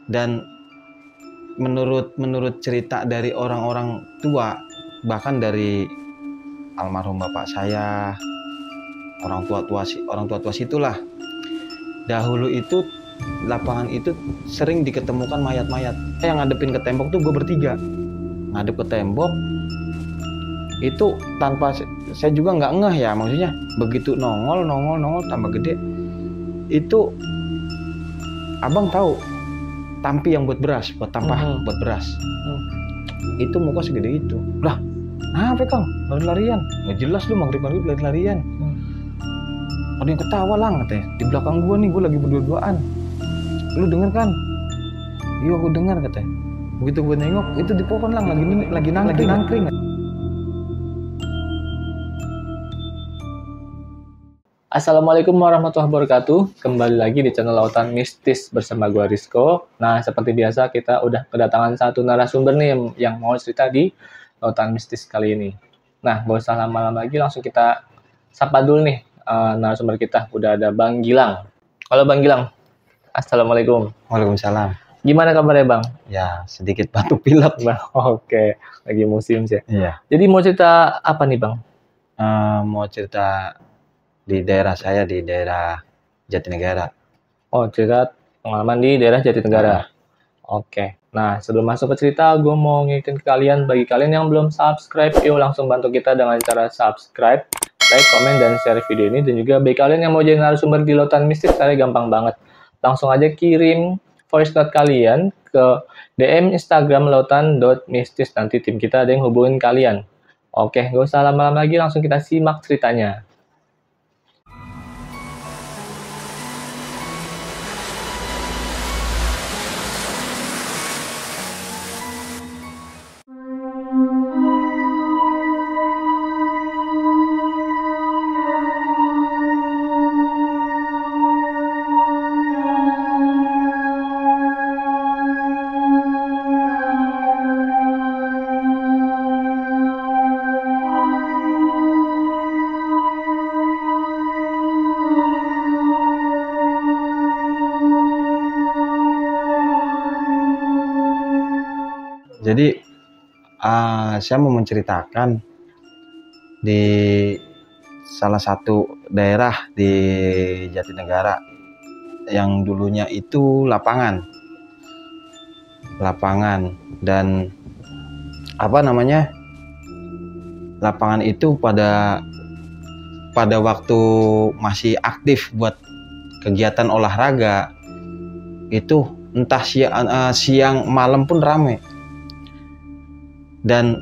Dan menurut cerita dari orang-orang tua, bahkan dari almarhum bapak saya, orang tua situlah, dahulu itu lapangan itu sering diketemukan mayat-mayat. Yang ngadepin ke tembok tuh gue bertiga, ngadep ke tembok itu tanpa saya juga nggak ngeh ya, maksudnya begitu nongol tambah gede itu. Abang tahu tampi yang buat beras, buat tampah buat beras, itu muka segede itu lah. Apa Kang lari-larian? Nggak jelas lu, maghrib lari-larian. Ada yang ketawa lah katanya di belakang gua nih, gua lagi berdua-duaan. Lu denger kan? Iya gua dengar katanya. Begitu gua nengok itu di pohon lang lagi nangkring. Assalamualaikum warahmatullahi wabarakatuh. Kembali lagi di channel Lautan Mistis bersama gua Rizko. Nah, seperti biasa kita udah kedatangan satu narasumber nih yang mau cerita di Lautan Mistis kali ini. Nah, gak usah lama-lama lagi, langsung kita sapa dulu nih narasumber kita. Udah ada Bang Gilang. Halo Bang Gilang. Assalamualaikum. Waalaikumsalam. Gimana kabarnya Bang? Ya, sedikit batuk pilek. Oke, lagi musim sih. Iya. Jadi mau cerita apa nih Bang? Mau cerita di daerah saya, di daerah Jatinegara. Oh, cerita pengalaman di daerah Jatinegara. Oke. Nah, sebelum masuk ke cerita, gue mau ngingetin ke kalian, bagi kalian yang belum subscribe, yuk langsung bantu kita dengan cara subscribe, like, komen, dan share video ini. Dan juga bagi kalian yang mau jadi narasumber di Lautan Mistis, caranya gampang banget. Langsung aja kirim voice note kalian ke DM Instagram lautan.mistis. Nanti tim kita ada yang hubungin kalian. Oke, gak usah lama-lama lagi, langsung kita simak ceritanya. Jadi saya mau menceritakan di salah satu daerah di Jatinegara yang dulunya itu lapangan dan lapangan itu pada waktu masih aktif buat kegiatan olahraga itu, entah siang malam pun rame. Dan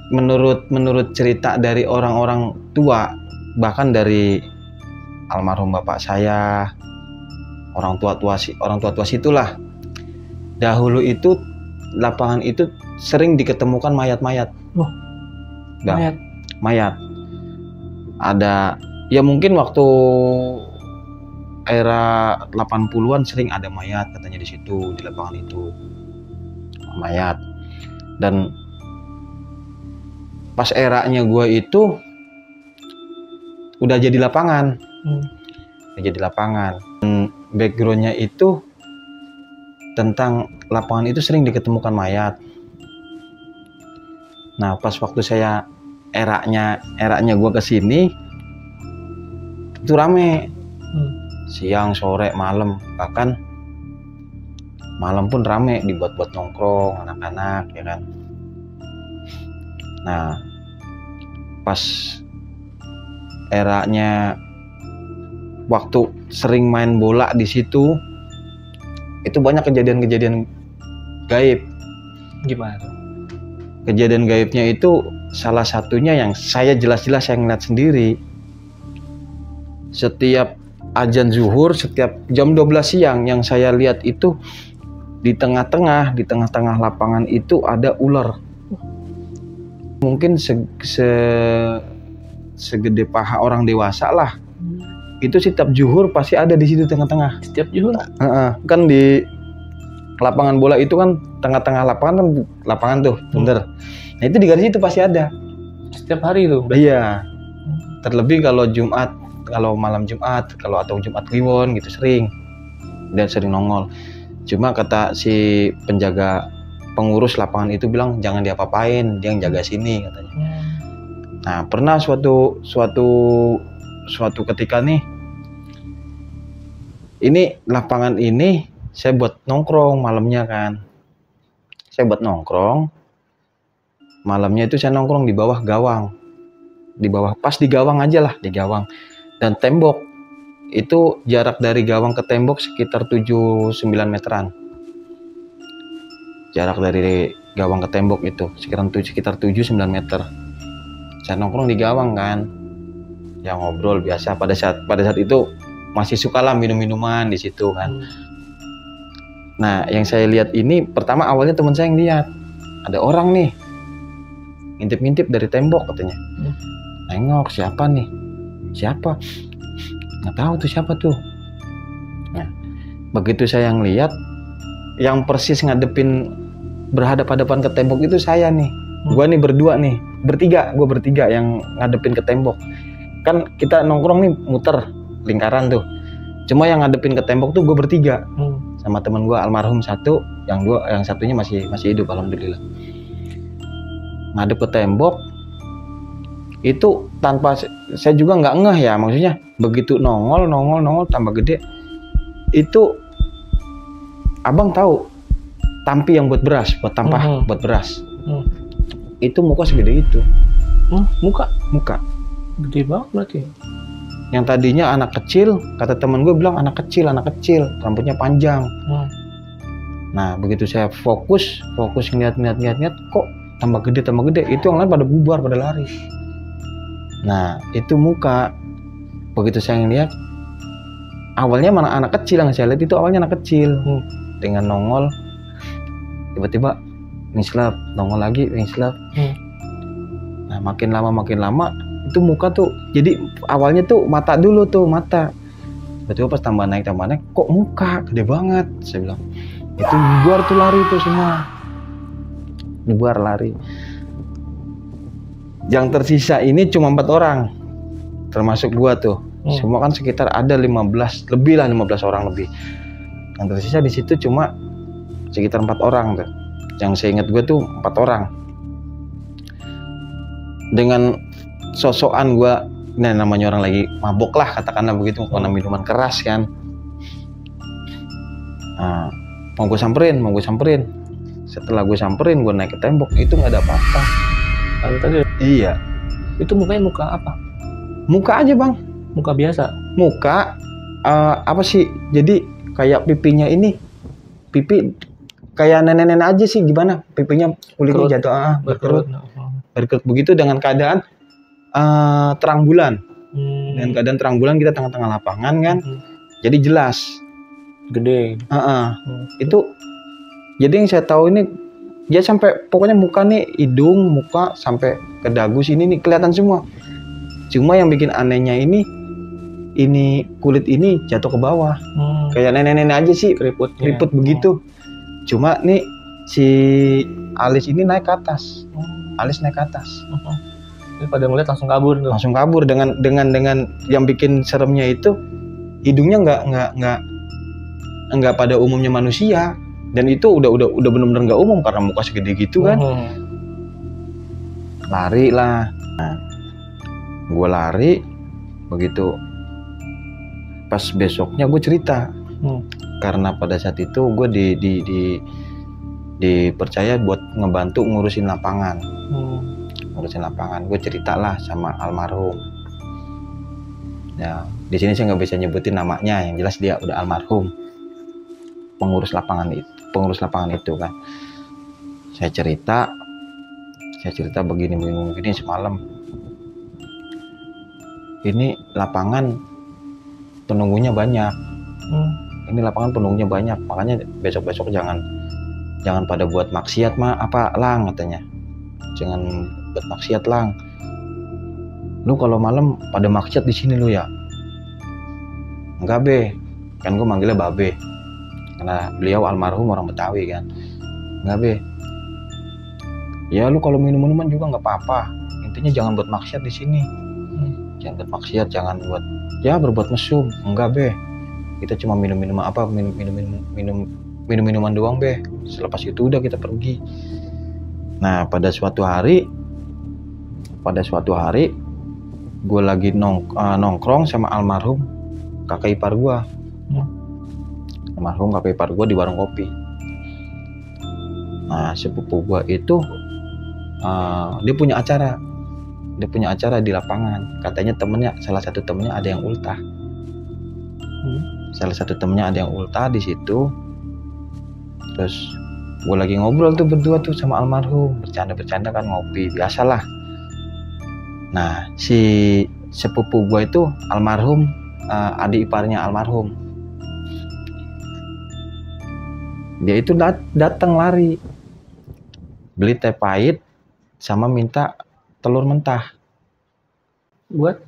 menurut cerita dari orang-orang tua, bahkan dari almarhum bapak saya, orang tua situlah, dahulu itu lapangan itu sering diketemukan mayat-mayat. Mayat. Ada ya, mungkin waktu era 80-an sering ada mayat katanya di situ, di lapangan itu. Mayat. Dan pas eranya gue itu udah jadi lapangan. Dan backgroundnya itu tentang lapangan itu sering diketemukan mayat. Nah, pas waktu saya eranya gue kesini itu rame. Siang, sore, malam, bahkan malam pun rame, dibuat nongkrong anak-anak ya kan. Nah, pas eranya waktu sering main bola di situ, itu banyak kejadian-kejadian gaib. Gimana? Kejadian gaibnya itu salah satunya yang saya jelas-jelas saya ngeliat sendiri. Setiap azan zuhur, setiap jam 12 siang yang saya lihat itu, di tengah-tengah lapangan itu ada ular. Mungkin segede paha orang dewasa lah. Itu setiap zuhur pasti ada di situ tengah-tengah. Setiap zuhur? Kan di lapangan bola itu kan tengah-tengah lapangan tuh, bener. Nah itu di garis itu pasti ada. Setiap hari itu? Iya. Terlebih kalau Jumat, kalau malam Jumat, atau Jumat Kliwon gitu sering. Dan sering nongol. Cuma kata si penjaga pengurus lapangan itu bilang jangan diapa-apain, dia yang jaga sini katanya. Nah, pernah suatu ketika nih, ini lapangan ini saya buat nongkrong malamnya kan. Saya buat nongkrong. Malamnya itu saya nongkrong di bawah gawang. Di bawah, pas di gawang aja lah, di gawang. Dan tembok. Itu jarak dari gawang ke tembok sekitar 7-9 meteran. Jarak dari gawang ke tembok itu sekitar 7-9 meter. Saya nongkrong di gawang kan. Ya ngobrol biasa, pada saat itu masih suka lah minum-minuman di situ kan. Nah, yang saya lihat ini pertama awalnya teman saya yang lihat ada orang nih ngintip-ngintip dari tembok katanya. Nengok, siapa nih? Siapa? Nggak tahu tuh siapa tuh. Nah, begitu saya yang lihat, yang persis ngadepin berhadap-hadapan ke tembok itu saya nih. Gua nih berdua nih, gue bertiga yang ngadepin ke tembok. Kan kita nongkrong nih muter lingkaran tuh. Cuma yang ngadepin ke tembok tuh gue bertiga. Sama temen gue almarhum satu, yang satunya masih hidup alhamdulillah. Ngadep ke tembok itu tanpa saya juga nggak ngeh ya, maksudnya begitu nongol tambah gede itu abang tahu tampi yang buat beras, buat tampah, buat beras. Itu muka segede itu. Muka Gede banget berarti. Yang tadinya anak kecil, kata temen gue bilang anak kecil, rambutnya panjang. Nah, begitu saya fokus ngeliat kok tambah gede, itu yang lain pada bubar, pada lari. Nah, itu muka. Begitu saya ngeliat, awalnya mana anak kecil yang saya lihat itu awalnya anak kecil. Dengan nongol, tiba-tiba ngislap, nongol lagi, ngislap. Nah, makin lama itu muka tuh, jadi awalnya tuh mata dulu tuh, mata. Tiba-tiba pas tambah naik, kok muka gede banget, saya bilang. Itu bubar tuh, lari tuh semua. Bubar lari. Yang tersisa ini cuma 4 orang, termasuk gua tuh. Semua kan sekitar ada 15 orang lebih. Yang tersisa di situ cuma sekitar 4 orang tuh. Yang saya ingat gua tuh 4 orang. Dengan sosokan gua, nah namanya orang lagi mabok lah katakanlah begitu, karena minuman keras kan. Nah, mau gue samperin. Setelah gue samperin, gue naik ke tembok, itu nggak ada apa-apa. Iya. Itu mukanya muka apa? Muka aja bang. Muka biasa. Muka apa sih? Jadi kayak pipinya ini, pipi kayak nenek-nenek aja sih, gimana? Pipinya kulitnya jatuh, berkerut begitu dengan keadaan terang bulan. Dengan keadaan terang bulan, kita tengah-tengah lapangan kan. Jadi jelas. Gede. Itu. Jadi yang saya tahu ini dia sampai pokoknya muka nih, hidung, muka sampai ke dagu sini nih kelihatan semua. Cuma yang bikin anehnya ini kulit ini jatuh ke bawah. Kayak nenek-nenek aja sih, keriput begitu. Cuma nih si alis ini naik ke atas. Alis naik ke atas. Jadi pada ngeliat langsung kabur tuh. Langsung kabur dengan yang bikin seremnya itu hidungnya nggak pada umumnya manusia. Dan itu udah benar-benar nggak umum karena muka segede gitu kan. Lari lah. Nah, gue lari, begitu pas besoknya gue cerita. Karena pada saat itu gue dipercaya buat ngebantu ngurusin lapangan. Gue ceritalah sama almarhum. Ya, di sini saya nggak bisa nyebutin namanya, yang jelas dia udah almarhum. Pengurus lapangan itu kan. Saya cerita begini semalam. Ini lapangan penunggunya banyak. Makanya besok jangan pada buat maksiat lang katanya. Jangan buat maksiat lang. Lu kalau malam pada maksiat di sini lu ya. Enggak be. Kan gue manggilnya babe. Karena beliau almarhum orang Betawi kan. Enggak be. Ya lu kalau minum-minuman juga nggak apa-apa. Intinya jangan buat maksiat di sini. Jangan buat maksiat, jangan buat berbuat mesum. Enggak be. Kita cuma minum minum-minuman doang be. Selepas itu udah kita pergi. Nah pada suatu hari gue lagi nongkrong sama almarhum kakak ipar gue. Almarhum kakak ipar gue di warung kopi. Nah sepupu gue itu dia punya acara di lapangan. Katanya salah satu temennya ada yang ultah. Di situ. Terus gue lagi ngobrol tuh berdua tuh sama almarhum, bercanda kan, ngopi biasalah. Nah si sepupu gue itu almarhum, adik iparnya almarhum. Dia itu datang lari beli teh pahit sama minta telur mentah. Buat?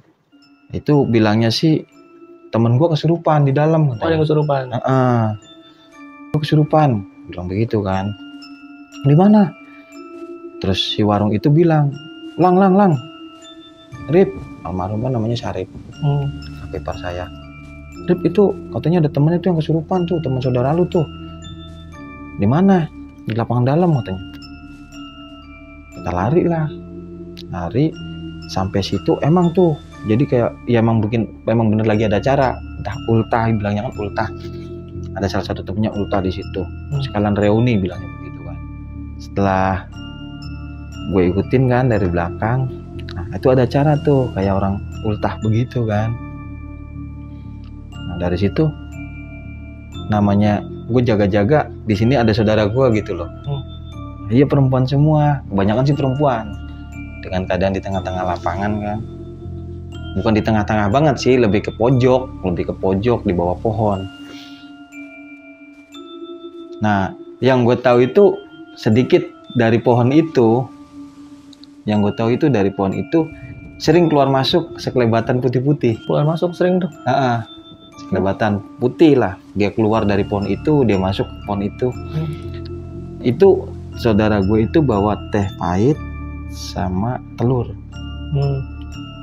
Itu bilangnya sih temen gue kesurupan di dalam. Oh yang kesurupan? Kesurupan, bilang begitu kan. Di mana? Terus si warung itu bilang, lang, Rip, almarhum kan namanya Syarif, kakak ipar saya. Rip itu katanya ada temennya tuh yang kesurupan tuh, teman saudara lu tuh. Di mana? Di lapangan dalam katanya. Kita lari sampai situ emang tuh. Jadi kayak ya emang bener lagi ada acara, entah ultah, bilangnya kan ultah. Ada salah satu temennya ultah di situ. Sekalian reuni bilangnya begitu kan. Setelah gue ikutin kan dari belakang, nah itu ada acara tuh kayak orang ultah begitu kan. Nah dari situ namanya gue jaga-jaga, di sini ada saudara gue gitu loh. Iya perempuan semua, kebanyakan sih perempuan. Dengan keadaan di tengah-tengah lapangan kan. Bukan di tengah-tengah banget sih, lebih ke pojok di bawah pohon. Nah, yang gue tahu itu sedikit dari pohon itu. Sering keluar masuk sekelebatan putih-putih. Keluar masuk sering tuh? Sekelebatan putih lah. Dia keluar dari pohon itu, dia masuk ke pohon itu. Itu saudara gue itu bawa teh pahit sama telur.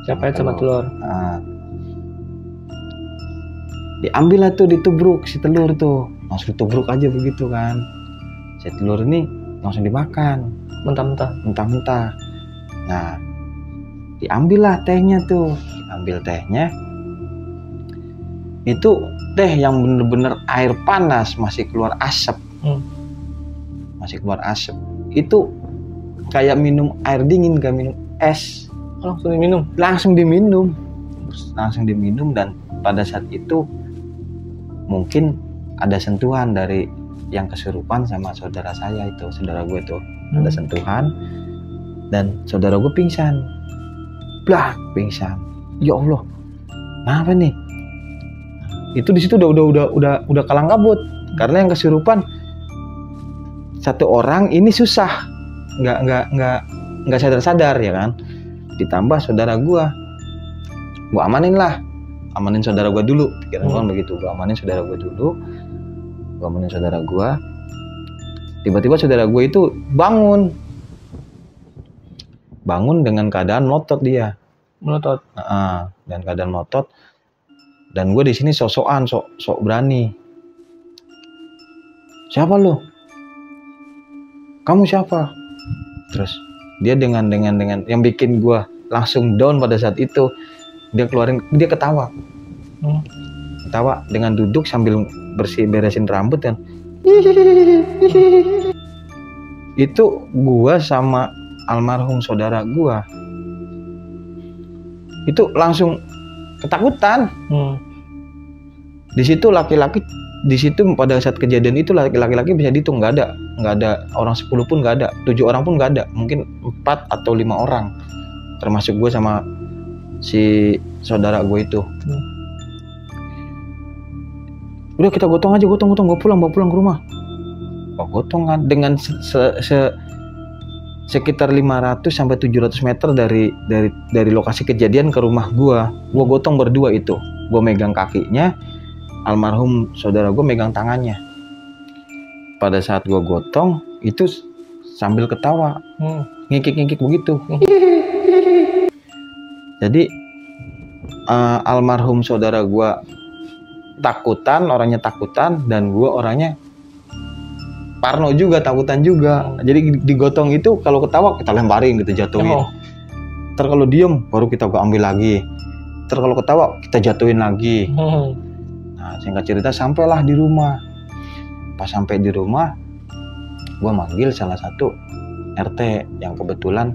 Teh pahit sama telur. Diambil lah tuh, ditubruk si telur tuh. Langsung ditubruk aja begitu kan. Si telur ini langsung dimakan. Mentah-mentah. Nah, diambil lah tehnya tuh. Ambil tehnya. Itu teh yang bener-bener air panas, masih keluar asap. Itu kayak minum air dingin, gak minum es. Langsung diminum dan pada saat itu mungkin ada sentuhan dari yang kesurupan sama saudara saya itu, saudara gue tuh. Ada sentuhan dan saudara gue pingsan. Ya Allah, kenapa nih? Itu di situ udah kalang kabut karena yang kesurupan satu orang ini susah, nggak sadar ya kan. Ditambah saudara gue amanin saudara gue dulu, pikiran gue begitu. Gue amanin saudara gue. Tiba-tiba saudara gue itu bangun dengan keadaan melotot dia. Dan keadaan melotot. Dan gue di sini sok-sokan, sok berani. Siapa lo? Kamu siapa? Terus dia dengan yang bikin gue langsung down pada saat itu, dia ketawa. Ketawa dengan duduk sambil beresin rambut kan. Itu gue sama almarhum saudara gue itu langsung ketakutan. Di situ laki-laki, di situ pada saat kejadian itu laki-laki bisa dihitung, nggak ada orang 10 pun nggak ada, 7 orang pun nggak ada, mungkin 4 atau 5 orang, termasuk gue sama si saudara gue itu. Udah kita gotong aja, gue bawa pulang ke rumah. Gotong kan dengan sekitar 500 sampai 700 meter dari lokasi kejadian ke rumah gue gotong berdua itu. Gue megang kakinya, almarhum saudara gue megang tangannya. Pada saat gue gotong itu sambil ketawa, ngikik begitu. Jadi almarhum saudara gue orangnya takutan dan gue orangnya parno juga, takutan juga. Jadi digotong itu kalau ketawa kita lemparin gitu, jatuhin. Ntar kalau diem baru kita ambil lagi. Ntar kalau ketawa kita jatuhin lagi. Nah, singkat cerita sampailah di rumah. Pas sampai di rumah, gue manggil salah satu RT yang kebetulan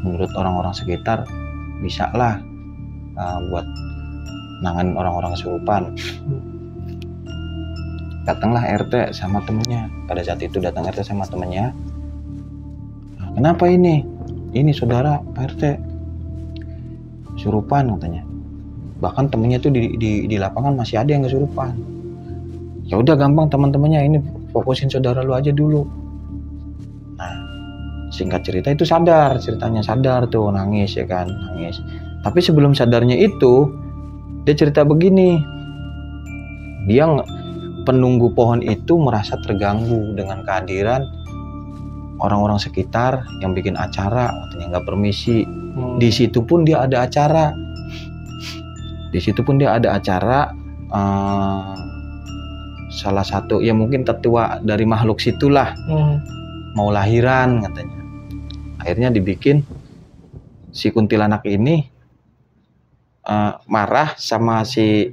menurut orang-orang sekitar bisa lah buat nanganin orang-orang kesurupan. Datanglah RT sama temennya. Pada saat itu datang RT sama temennya. Nah, kenapa ini? Ini saudara Pak RT kesurupan katanya. Bahkan temennya tuh di lapangan masih ada yang kesurupan. Ya udah gampang teman-temannya, ini fokusin saudara lu aja dulu. Nah, singkat cerita itu ceritanya sadar tuh, nangis ya kan, nangis. Tapi sebelum sadarnya itu dia cerita begini. Dia penunggu pohon itu merasa terganggu dengan kehadiran orang-orang sekitar yang bikin acara, katanya nggak permisi. Di situ pun dia ada acara. Salah satu ya mungkin tetua dari makhluk situlah mau lahiran katanya. Akhirnya dibikin si kuntilanak ini marah sama si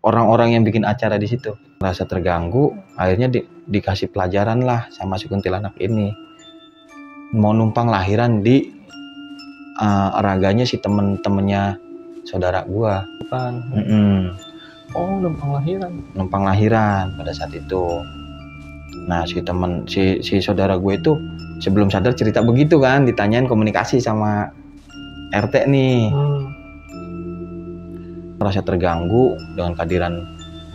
orang-orang yang bikin acara di situ. Merasa terganggu, akhirnya dikasih pelajaran lah sama si kuntilanak ini. Mau numpang lahiran di raganya si temen-temennya saudara gua. Oh, numpang lahiran pada saat itu. Nah, si saudara gue itu sebelum sadar cerita begitu kan, ditanyain komunikasi sama RT nih. Merasa terganggu dengan kehadiran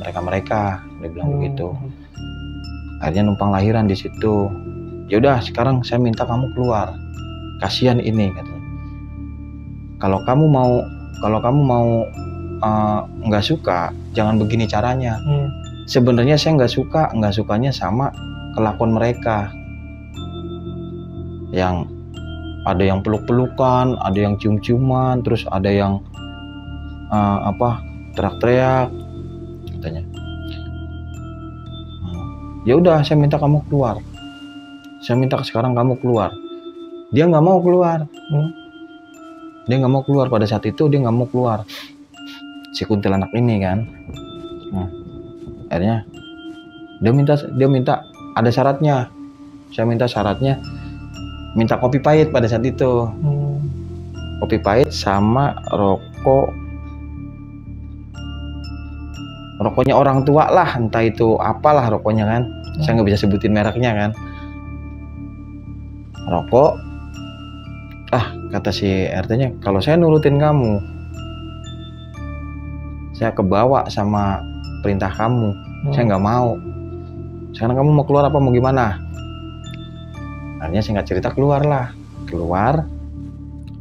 mereka, dia bilang begitu. Akhirnya numpang lahiran di situ. Ya udah, sekarang saya minta kamu keluar. Kasihan ini katanya. Kalau kamu mau nggak suka, jangan begini caranya. Sebenarnya saya nggak sukanya sama kelakuan mereka. Yang ada yang peluk-pelukan, ada yang cium-ciuman, terus ada yang teriak-teriak katanya. Ya udah, saya minta kamu keluar. Saya minta sekarang kamu keluar. Dia nggak mau keluar. Dia nggak mau keluar pada saat itu, dia nggak mau keluar. Si kuntilanak ini kan. Akhirnya dia minta ada syaratnya. Saya minta syaratnya, minta kopi pahit pada saat itu. Kopi pahit sama rokoknya orang tua lah, entah itu apalah rokoknya kan. Saya nggak bisa sebutin mereknya kan. Rokok. Kata si RT-nya, kalau saya nurutin kamu, saya kebawa sama perintah kamu. Saya nggak mau. Sekarang kamu mau keluar apa mau gimana? Akhirnya singkat cerita keluar.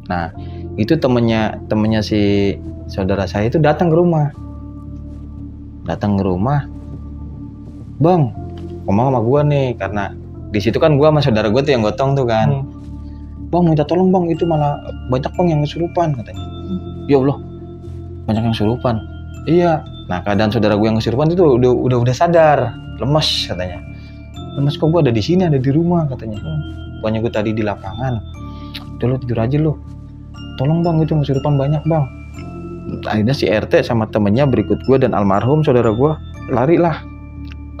Nah, itu temennya si saudara saya itu datang ke rumah. Bang, ngomong sama gua nih, karena di situ kan gua sama saudara gua tuh yang gotong tuh kan. Bang, minta tolong bang, itu malah banyak bang yang kesurupan katanya. Ya Allah, banyak yang kesurupan. Iya. Nah, keadaan saudara gue yang kesurupan itu udah sadar, lemas katanya. Lemas kok gue ada di sini, ada di rumah katanya. Bukannya gue tadi di lapangan. Udah lo tidur aja lo. Tolong bang, itu yang kesurupan banyak bang. Akhirnya si RT sama temennya berikut gue dan almarhum saudara gue lari lah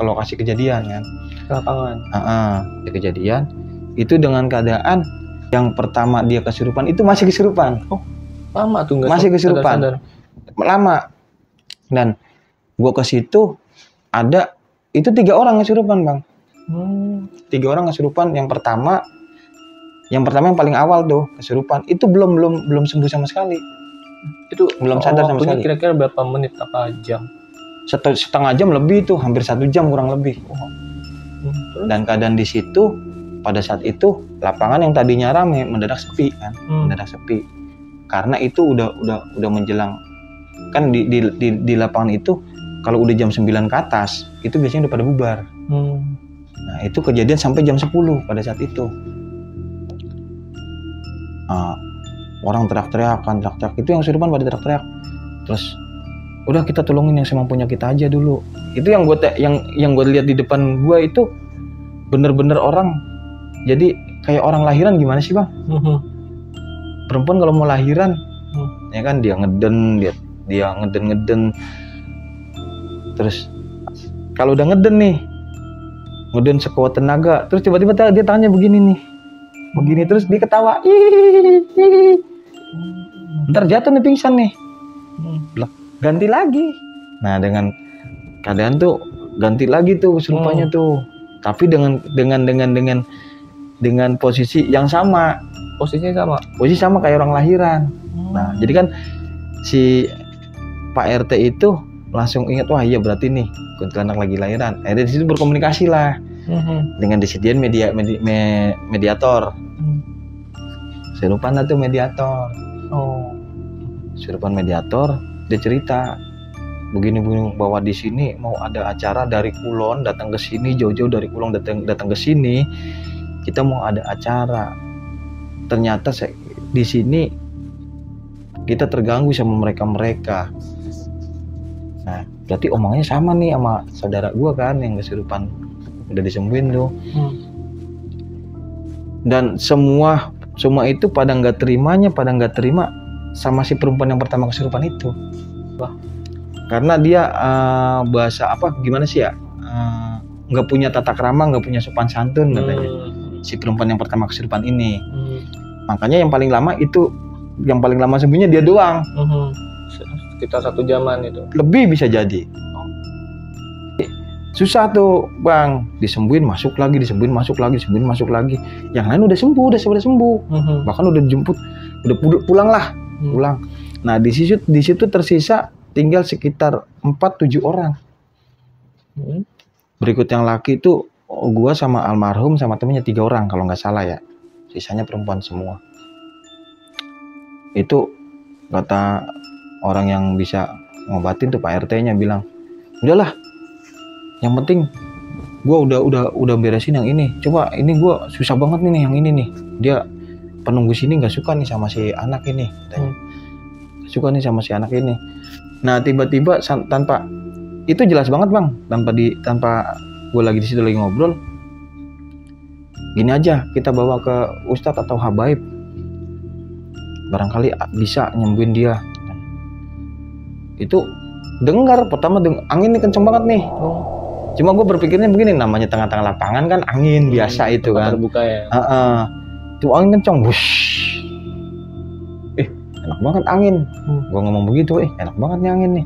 ke lokasi kejadian kan. Lapangan. Di kejadian itu dengan keadaan yang pertama dia kesurupan itu masih kesurupan. Oh, lama tuh nggak masih kesurupan. Sadar. Lama. Dan gue ke situ ada itu 3 orang kesurupan bang. 3 orang kesurupan. Yang pertama yang paling awal tuh kesurupan itu belum sembuh sama sekali. Itu belum sadar sama sekali. Kira-kira berapa menit apa jam? Setengah jam lebih tuh, hampir 1 jam kurang lebih. Dan keadaan di situ pada saat itu lapangan yang tadinya ramai mendadak sepi kan, mendadak sepi. Karena itu udah menjelang kan di lapangan itu kalau udah jam 9 ke atas itu biasanya udah pada bubar. Nah, itu kejadian sampai jam 10 pada saat itu. Orang teriak-teriak itu yang kesurupan pada teriak-teriak. Terus udah kita tolongin yang semampunya kita aja dulu. Itu yang gue lihat di depan gue itu bener-bener orang, jadi kayak orang lahiran gimana sih bang? Perempuan kalau mau lahiran, ya kan dia ngeden, dia ngeden, terus kalau udah ngeden sekuat tenaga, terus tiba-tiba dia tangannya begini, terus dia ketawa, ntar jatuh nih pingsan nih, ganti lagi. Nah dengan keadaan tuh ganti lagi tuh kesurupanya tuh, tapi dengan posisi yang sama. Posisinya sama kayak orang lahiran. Nah jadi kan si Pak RT itu langsung ingat, wah iya berarti nih kuntilanak lagi lahiran. Akhirnya di situ berkomunikasi lah dengan disediain mediator. Serupan tuh mediator. Serupan mediator, dia cerita begini bahwa di sini mau ada acara dari Kulon datang ke sini, jauh-jauh dari Kulon datang ke sini, kita mau ada acara. Ternyata di sini kita terganggu sama mereka. Nah, berarti omongannya sama nih sama saudara gua kan yang kesurupan udah disembuhin tuh. Dan semua itu pada nggak terima sama si perempuan yang pertama kesurupan itu. Wah. Karena dia bahasa apa gimana sih ya, nggak punya tata krama, nggak punya sopan santun katanya si perempuan yang pertama kesurupan ini. Makanya yang paling lama sembuhnya dia doang. Sekitar 1 jaman itu. Lebih bisa jadi. Susah tuh bang, disembuhin masuk lagi. Yang lain udah sembuh. Bahkan udah dijemput, udah pulang. Nah di situ tersisa tinggal sekitar 4-7 orang. Berikut yang laki itu gua sama almarhum sama temennya 3 orang kalau nggak salah ya. Sisanya perempuan semua. Itu kata orang yang bisa ngobatin tuh Pak RT-nya bilang, udahlah, yang penting gua udah beresin yang ini. Coba ini gua susah banget nih yang ini nih. Dia penunggu sini nggak suka nih sama si anak ini. Nah tiba-tiba tanpa itu jelas banget bang, tanpa gue lagi di situ lagi ngobrol, gini aja kita bawa ke ustadz atau habaib, barangkali bisa nyembuhin dia. Itu dengar pertama angin ini kenceng banget nih. Cuma gue berpikirnya begini, namanya tengah-tengah lapangan kan angin biasa itu kan terbuka ya. Itu angin kenceng, wush. Enak banget angin. Gue ngomong begitu, enak banget nih angin nih.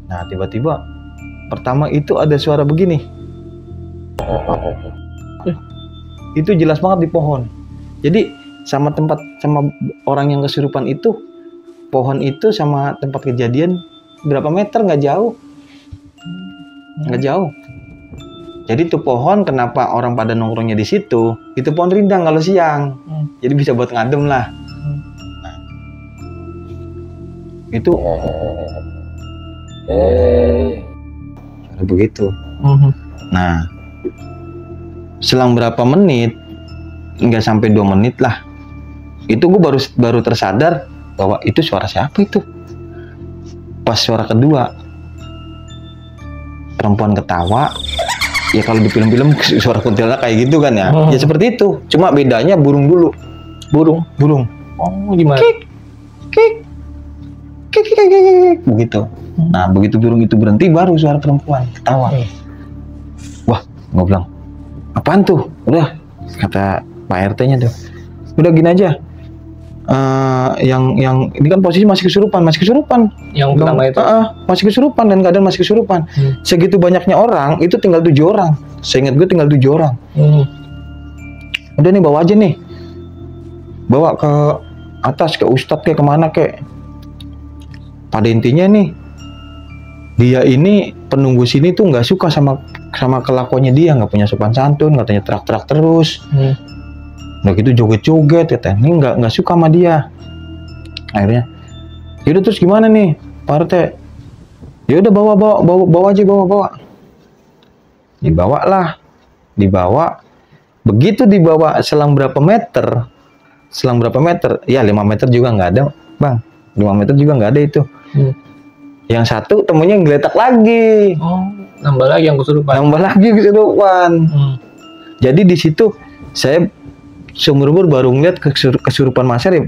Nah tiba-tiba pertama itu ada suara begini. Itu jelas banget di pohon. Jadi sama orang yang kesurupan itu, pohon itu sama tempat kejadian berapa meter nggak jauh. Jadi tuh pohon kenapa orang pada nongkrongnya di situ? Itu pohon rindang kalau siang. Jadi bisa buat ngadem lah. Itu begitu. Nah selang berapa menit, nggak sampai 2 menit lah, itu gue baru tersadar bahwa itu suara siapa itu. Pas suara kedua, perempuan ketawa. Ya kalau di film-film suara kuntilanak kayak gitu kan ya. Ya seperti itu, cuma bedanya burung dulu. Burung. Oh gimana? Kik begitu. Nah begitu burung itu berhenti baru suara perempuan ketawa. Wah, gue bilang apaan tuh? Udah kata Pak RT-nya tuh, udah gini aja. Yang ini kan posisi masih kesurupan. Yang pertama itu masih kesurupan dan keadaan masih kesurupan. Segitu banyaknya orang itu tinggal 7 orang. Seingat gue tinggal 7 orang. Udah nih bawa aja nih, bawa ke atas ke ustadz kayak kemana kayak. Pada intinya nih, dia ini penunggu sini tuh nggak suka sama kelakuannya dia, nggak punya sopan santun, katanya teriak-teriak terus, udah gitu joget-joget, katanya ini nggak suka sama dia. Akhirnya, yaudah terus gimana nih, Pak RT? Yaudah bawa aja. Dibawa. Begitu dibawa selang berapa meter? Ya 5 meter juga nggak ada, bang. 5 meter juga nggak ada itu. Yang satu temunya ngeletak lagi. Oh, nambah lagi yang kesurupan. Jadi di situ saya seumur umur baru ngeliat kesurupan masal ya,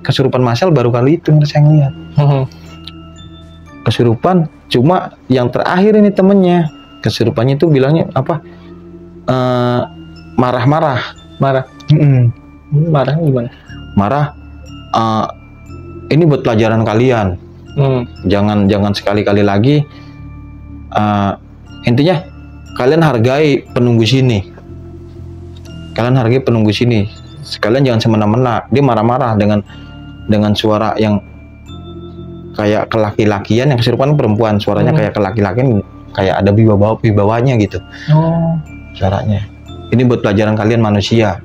kesurupan masal baru kali itu saya ngeliat. Kesurupan, cuma yang terakhir ini temennya kesurupannya itu bilangnya apa, marah-marah. Marah. Marah gimana? Marah, ini buat pelajaran kalian. Jangan sekali-kali lagi. Intinya kalian hargai penunggu sini. Sekalian jangan semena-mena. Dia marah-marah dengan suara yang kayak kelaki-lakian, yang kesurupan perempuan, suaranya kayak kelaki-lakian, kayak ada wibawanya gitu. Suaranya. Ini buat pelajaran kalian manusia.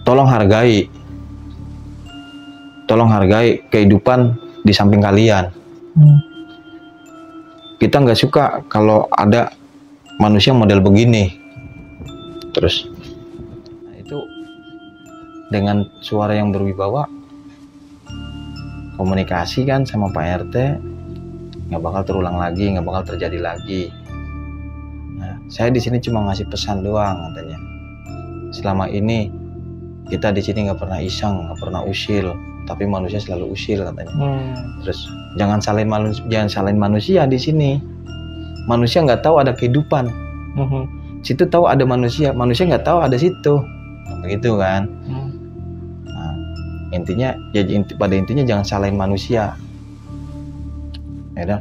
Tolong hargai kehidupan di samping kalian. Kita nggak suka kalau ada manusia model begini. Terus itu dengan suara yang berwibawa, komunikasi kan sama Pak RT, nggak bakal terulang lagi, nggak bakal terjadi lagi. Nah, saya di sini cuma ngasih pesan doang katanya. Selama ini kita di sini nggak pernah iseng, nggak pernah usil, tapi manusia selalu usil katanya. Terus jangan salahin manusia di sini. Manusia nggak tahu ada kehidupan. Situ tahu ada manusia nggak tahu ada situ. Begitu kan? Nah, intinya pada intinya jangan salahin manusia. Ya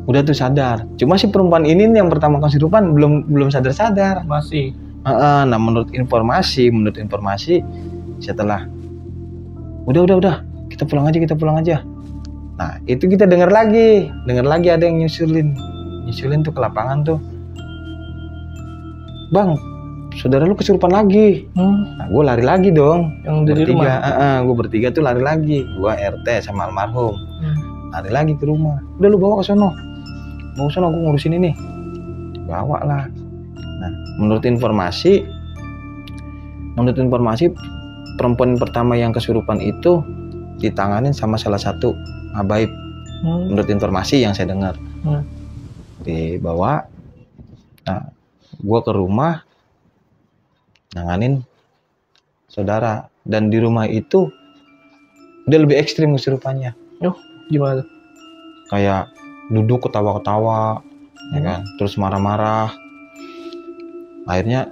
udah tuh sadar. Cuma si perempuan ini nih yang pertama kesurupan belum sadar masih. Nah menurut informasi setelah udah kita pulang aja. Nah itu kita dengar lagi ada yang nyusulin tuh ke lapangan tuh, bang saudara lu kesurupan lagi. Nah gue lari lagi dong, yang dari rumah. Gue bertiga tuh lari lagi, gue RT sama almarhum. Lari lagi ke rumah, udah lu bawa ke sono, gue ngurusin ini, bawa lah. Nah menurut informasi perempuan pertama yang kesurupan itu ditanganin sama salah satu habaib. Menurut informasi yang saya dengar, dibawa. Nah gue ke rumah nanganin saudara, dan di rumah itu dia lebih ekstrim kesurupannya. Gimana? Kayak duduk ketawa-ketawa, ya kan, terus marah-marah. Akhirnya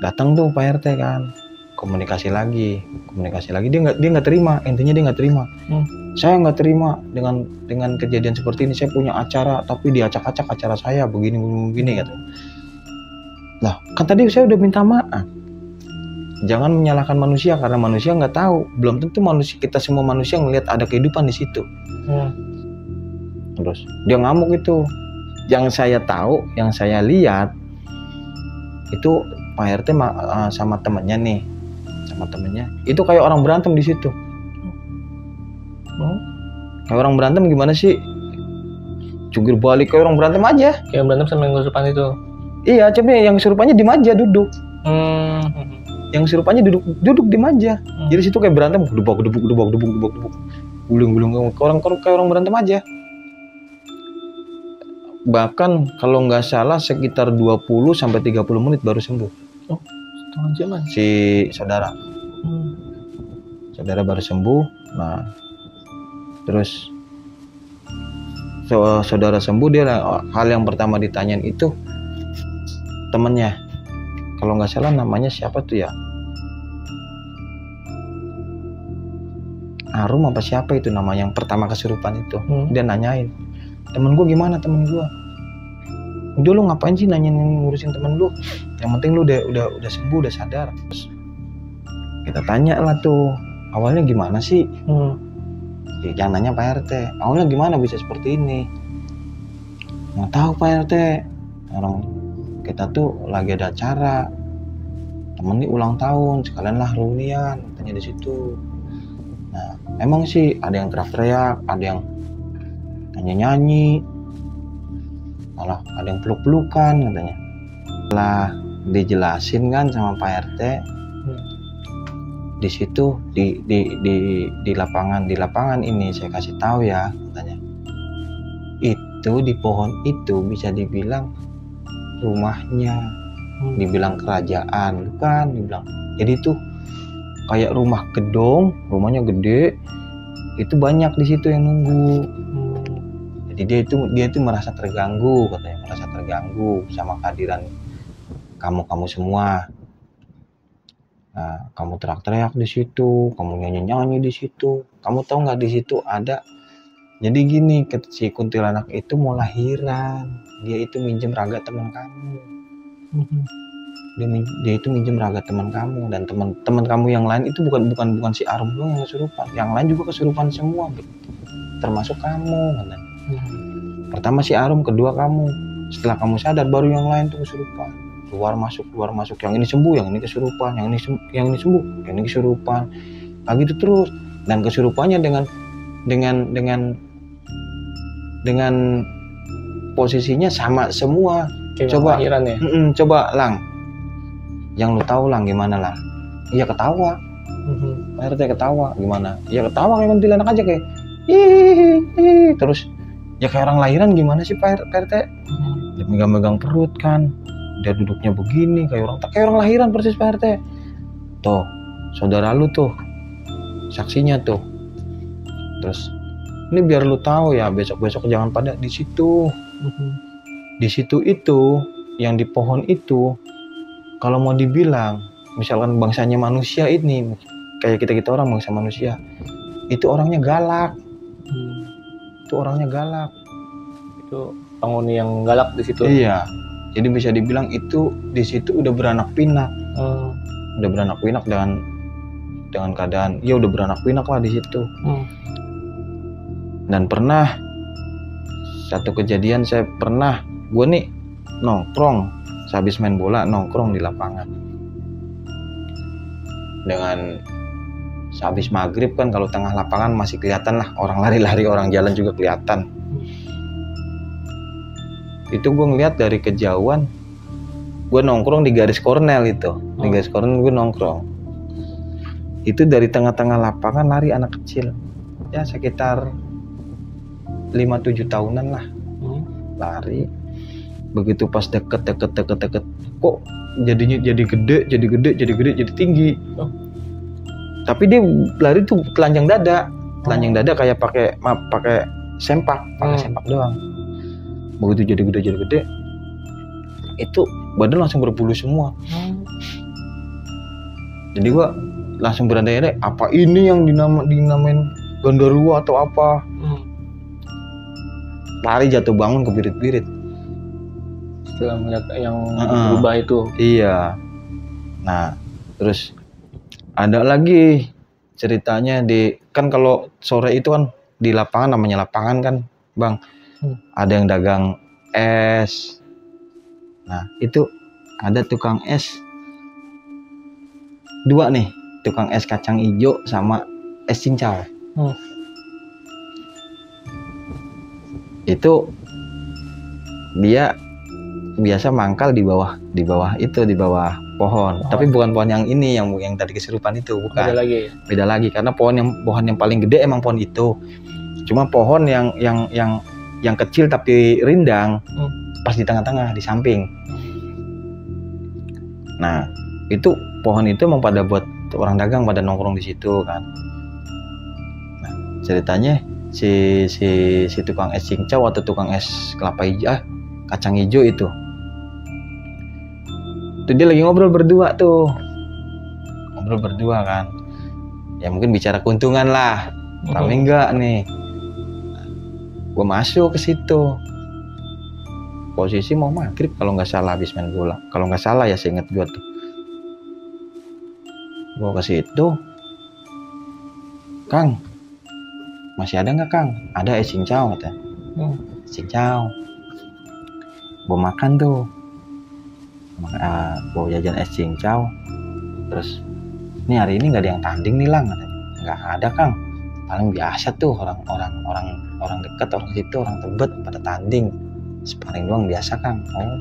datang tuh Pak RT kan, komunikasi lagi. Dia nggak terima. Intinya dia nggak terima. Saya nggak terima dengan kejadian seperti ini. Saya punya acara tapi diacak-acak acara saya begini gitu. Lah kan tadi saya udah minta maaf. Jangan menyalahkan manusia, karena manusia nggak tahu. Belum tentu kita semua manusia ngelihat ada kehidupan di situ. Terus dia ngamuk itu. Yang saya tahu, yang saya lihat itu Pak RT sama temennya itu kayak orang berantem di situ. Kayak orang berantem gimana sih? Jungkir balik kayak orang berantem aja. Kayak berantem sama yang kesurupan itu. Iya, cuma yang kesurupannya diem aja duduk. Yang kesurupannya duduk diem aja. Jadi situ kayak berantem, gedubuk, guling-guling kayak orang berantem aja. Bahkan kalau nggak salah sekitar 20 sampai 30 menit baru sembuh. Setengah jaman. Si saudara. Saudara baru sembuh. Nah, terus saudara sembuh, dia hal yang pertama ditanyain itu temennya. Kalau nggak salah namanya siapa tuh ya? Arum apa siapa itu namanya yang pertama kesurupan itu. Dia nanyain, temen gue gimana temen gue? Udah lu ngapain sih nanyain ngurusin temen lu? Yang penting lu udah sembuh, udah sadar. Terus kita tanya lah tuh, awalnya gimana sih? Yang nanya Pak RT, awalnya gimana bisa seperti ini? Nggak tahu Pak RT. Orang kita tuh lagi ada acara, temen ini ulang tahun, sekalian lah reunian, katanya di situ. Nah, emang sih ada yang teriak-teriak, ada yang nyanyi-nyanyi, malah ada yang peluk-pelukan katanya. Setelah dijelasin kan sama Pak RT, di situ di lapangan ini saya kasih tahu ya, katanya. Itu di pohon itu bisa dibilang rumahnya dibilang kerajaan, bukan, dibilang. Jadi itu kayak rumah gedung, rumahnya gede, itu banyak di situ yang nunggu. Jadi dia itu merasa terganggu, katanya merasa terganggu sama kehadiran kamu semua. Nah, kamu teriak-teriak di situ, kamu nyanyi-nyanyi di situ. Kamu tahu nggak di situ ada. Jadi gini, si kuntilanak itu mau lahiran, dia itu minjem raga teman kamu. Dia itu minjem raga teman kamu, dan teman kamu yang lain itu bukan si Arum doang yang kesurupan, yang lain juga kesurupan semua, termasuk kamu. Katanya. Pertama si Arum, kedua kamu. Setelah kamu sadar baru yang lain tuh kesurupan. Keluar masuk. Yang ini sembuh, yang ini kesurupan, yang ini sembuh, yang ini kesurupan. Kayak gitu terus. Dan kesurupannya dengan posisinya sama semua. Coba ya? Coba Lang. Yang lu tahu Lang gimana Lang? Iya ketawa. Pak RT ketawa gimana? Ya ketawa kayak kuntilanak aja kayak hihihi. Terus ya kayak orang lahiran gimana sih Pak RT? Dia megang-megang perut kan. Dia duduknya begini kayak orang lahiran persis Pak RT. Tuh, saudara lu tuh. Saksinya tuh. Terus ini biar lu tahu ya, besok-besok jangan pada di situ. Di situ itu, yang di pohon itu, kalau mau dibilang, misalkan bangsanya manusia ini, kayak kita orang bangsa manusia, itu orangnya galak. Itu orangnya galak. Itu penghuni yang galak di situ. Iya. Jadi bisa dibilang itu di situ udah beranak pinak. Udah beranak pinak dengan keadaan, ya udah beranak pinak lah di situ. Dan pernah satu kejadian gue nih nongkrong sehabis main bola, nongkrong di lapangan dengan sehabis maghrib kan, kalau tengah lapangan masih kelihatan lah orang lari-lari, orang jalan juga kelihatan. Itu gue ngeliat dari kejauhan, gue nongkrong di garis kornel itu, di garis kornel gue nongkrong. Itu dari tengah-tengah lapangan lari anak kecil, ya sekitar 5-7 tahunan lah, lari. Begitu pas deket, kok jadi gede, jadi tinggi. Tapi dia lari tuh telanjang dada kayak pakai sempak, sempak doang. Begitu jadi gede, itu badan langsung berbulu semua. Jadi gua langsung berandai-andai, apa ini yang dinamain Gondorua atau apa? Lari jatuh bangun kebirit-birit. Setelah melihat yang berubah itu. Iya. Nah, terus ada lagi ceritanya kan kalau sore itu kan di lapangan, namanya lapangan kan, Bang. Ada yang dagang es. Nah, itu ada tukang es. 2 nih, tukang es kacang hijau sama es cincau. Itu dia biasa mangkal di bawah pohon. Tapi bukan pohon yang ini yang tadi kesurupan itu, bukan. Beda lagi karena pohon yang paling gede emang pohon itu. Cuma pohon yang kecil tapi rindang pas di tengah-tengah, di samping. Nah, itu pohon itu emang pada buat orang dagang pada nongkrong di situ kan. Nah, ceritanya si tukang es cincau atau tukang es kelapa hijau, kacang hijau itu dia lagi ngobrol berdua kan, ya mungkin bicara keuntungan lah, tapi enggak nih. Gue masuk ke situ, posisi mau maghrib kalau nggak salah, habis main bola kalau nggak salah ya, seingat gue tuh. Gue ke situ, Kang, masih ada nggak Kang? Ada es cincau katanya. Cincau. Gue makan tuh, gue jajan es cincau. Terus, ini hari ini nggak ada yang tanding nih Lang katanya. Nggak ada Kang, paling biasa tuh orang dekat, orang situ, orang Tebet pada tanding, sparring doang biasa Kang. Oh,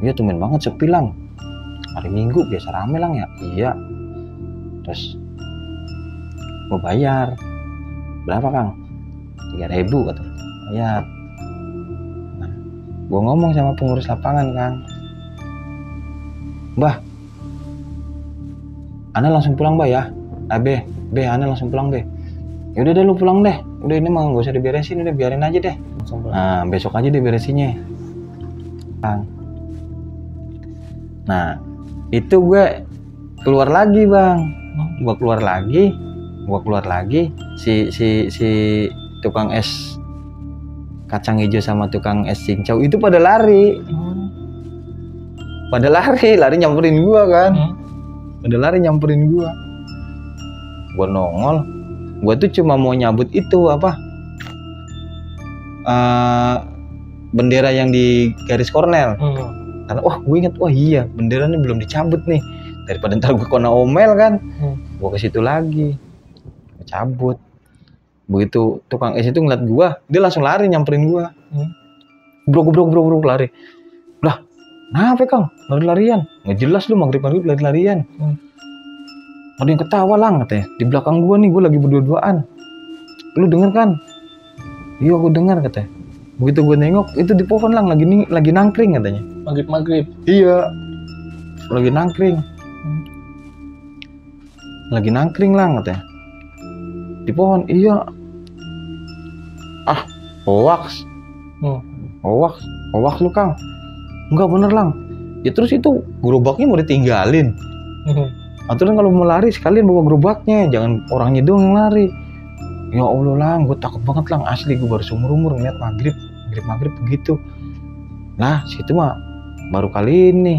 iya tumben banget sepi Lang. Hari Minggu biasa rame Lang ya. Iya. Terus gue bayar berapa Kang? 3.000 kata. Bayar. Nah, gue ngomong sama pengurus lapangan Kang, Mbah, Ana langsung pulang Mbah ya. Be, Ana langsung pulang Be. Ya udah deh lu pulang deh. Udah ini mah nggak usah diberesin, udah biarin aja deh. Nah besok aja diberesinnya. Nah itu gue keluar lagi bang. Gue keluar lagi. Si tukang es kacang hijau sama tukang es cincau itu pada lari. Lari nyamperin gua kan. Pada lari nyamperin gua. Gua nongol. Gua tuh cuma mau nyabut itu apa? Bendera yang di garis kornel. Karena gue ingat, wah iya benderanya belum dicabut nih. Daripada ntar gua kena omel kan. Gua ke situ lagi. Gua cabut. Begitu tukang es itu ngeliat gua, dia langsung lari nyamperin gua. Bro lari. Lah, kenapa Kang? Lari-larian. Nggak jelas lu maghrib lari-larian. Ada yang ketawa lah katanya. Di belakang gua nih, gua lagi berdua-duaan. Lu denger kan? Iya, gua dengar katanya. Begitu gua nengok, itu di pohon lang lagi nangkring katanya. Maghrib. Iya. Lagi nangkring. Lagi nangkring lang katanya. Di pohon, iya. Hoax. Hoax lu Kang. Enggak bener lang. Ya terus itu gerobaknya mau ditinggalin. Aturan kalau mau lari sekalian bawa gerobaknya, jangan orangnya doang yang lari. Ya Allah lang, gue takut banget lang, asli gue baru seumur ngeliat maghrib begitu. Nah situ mah baru kali ini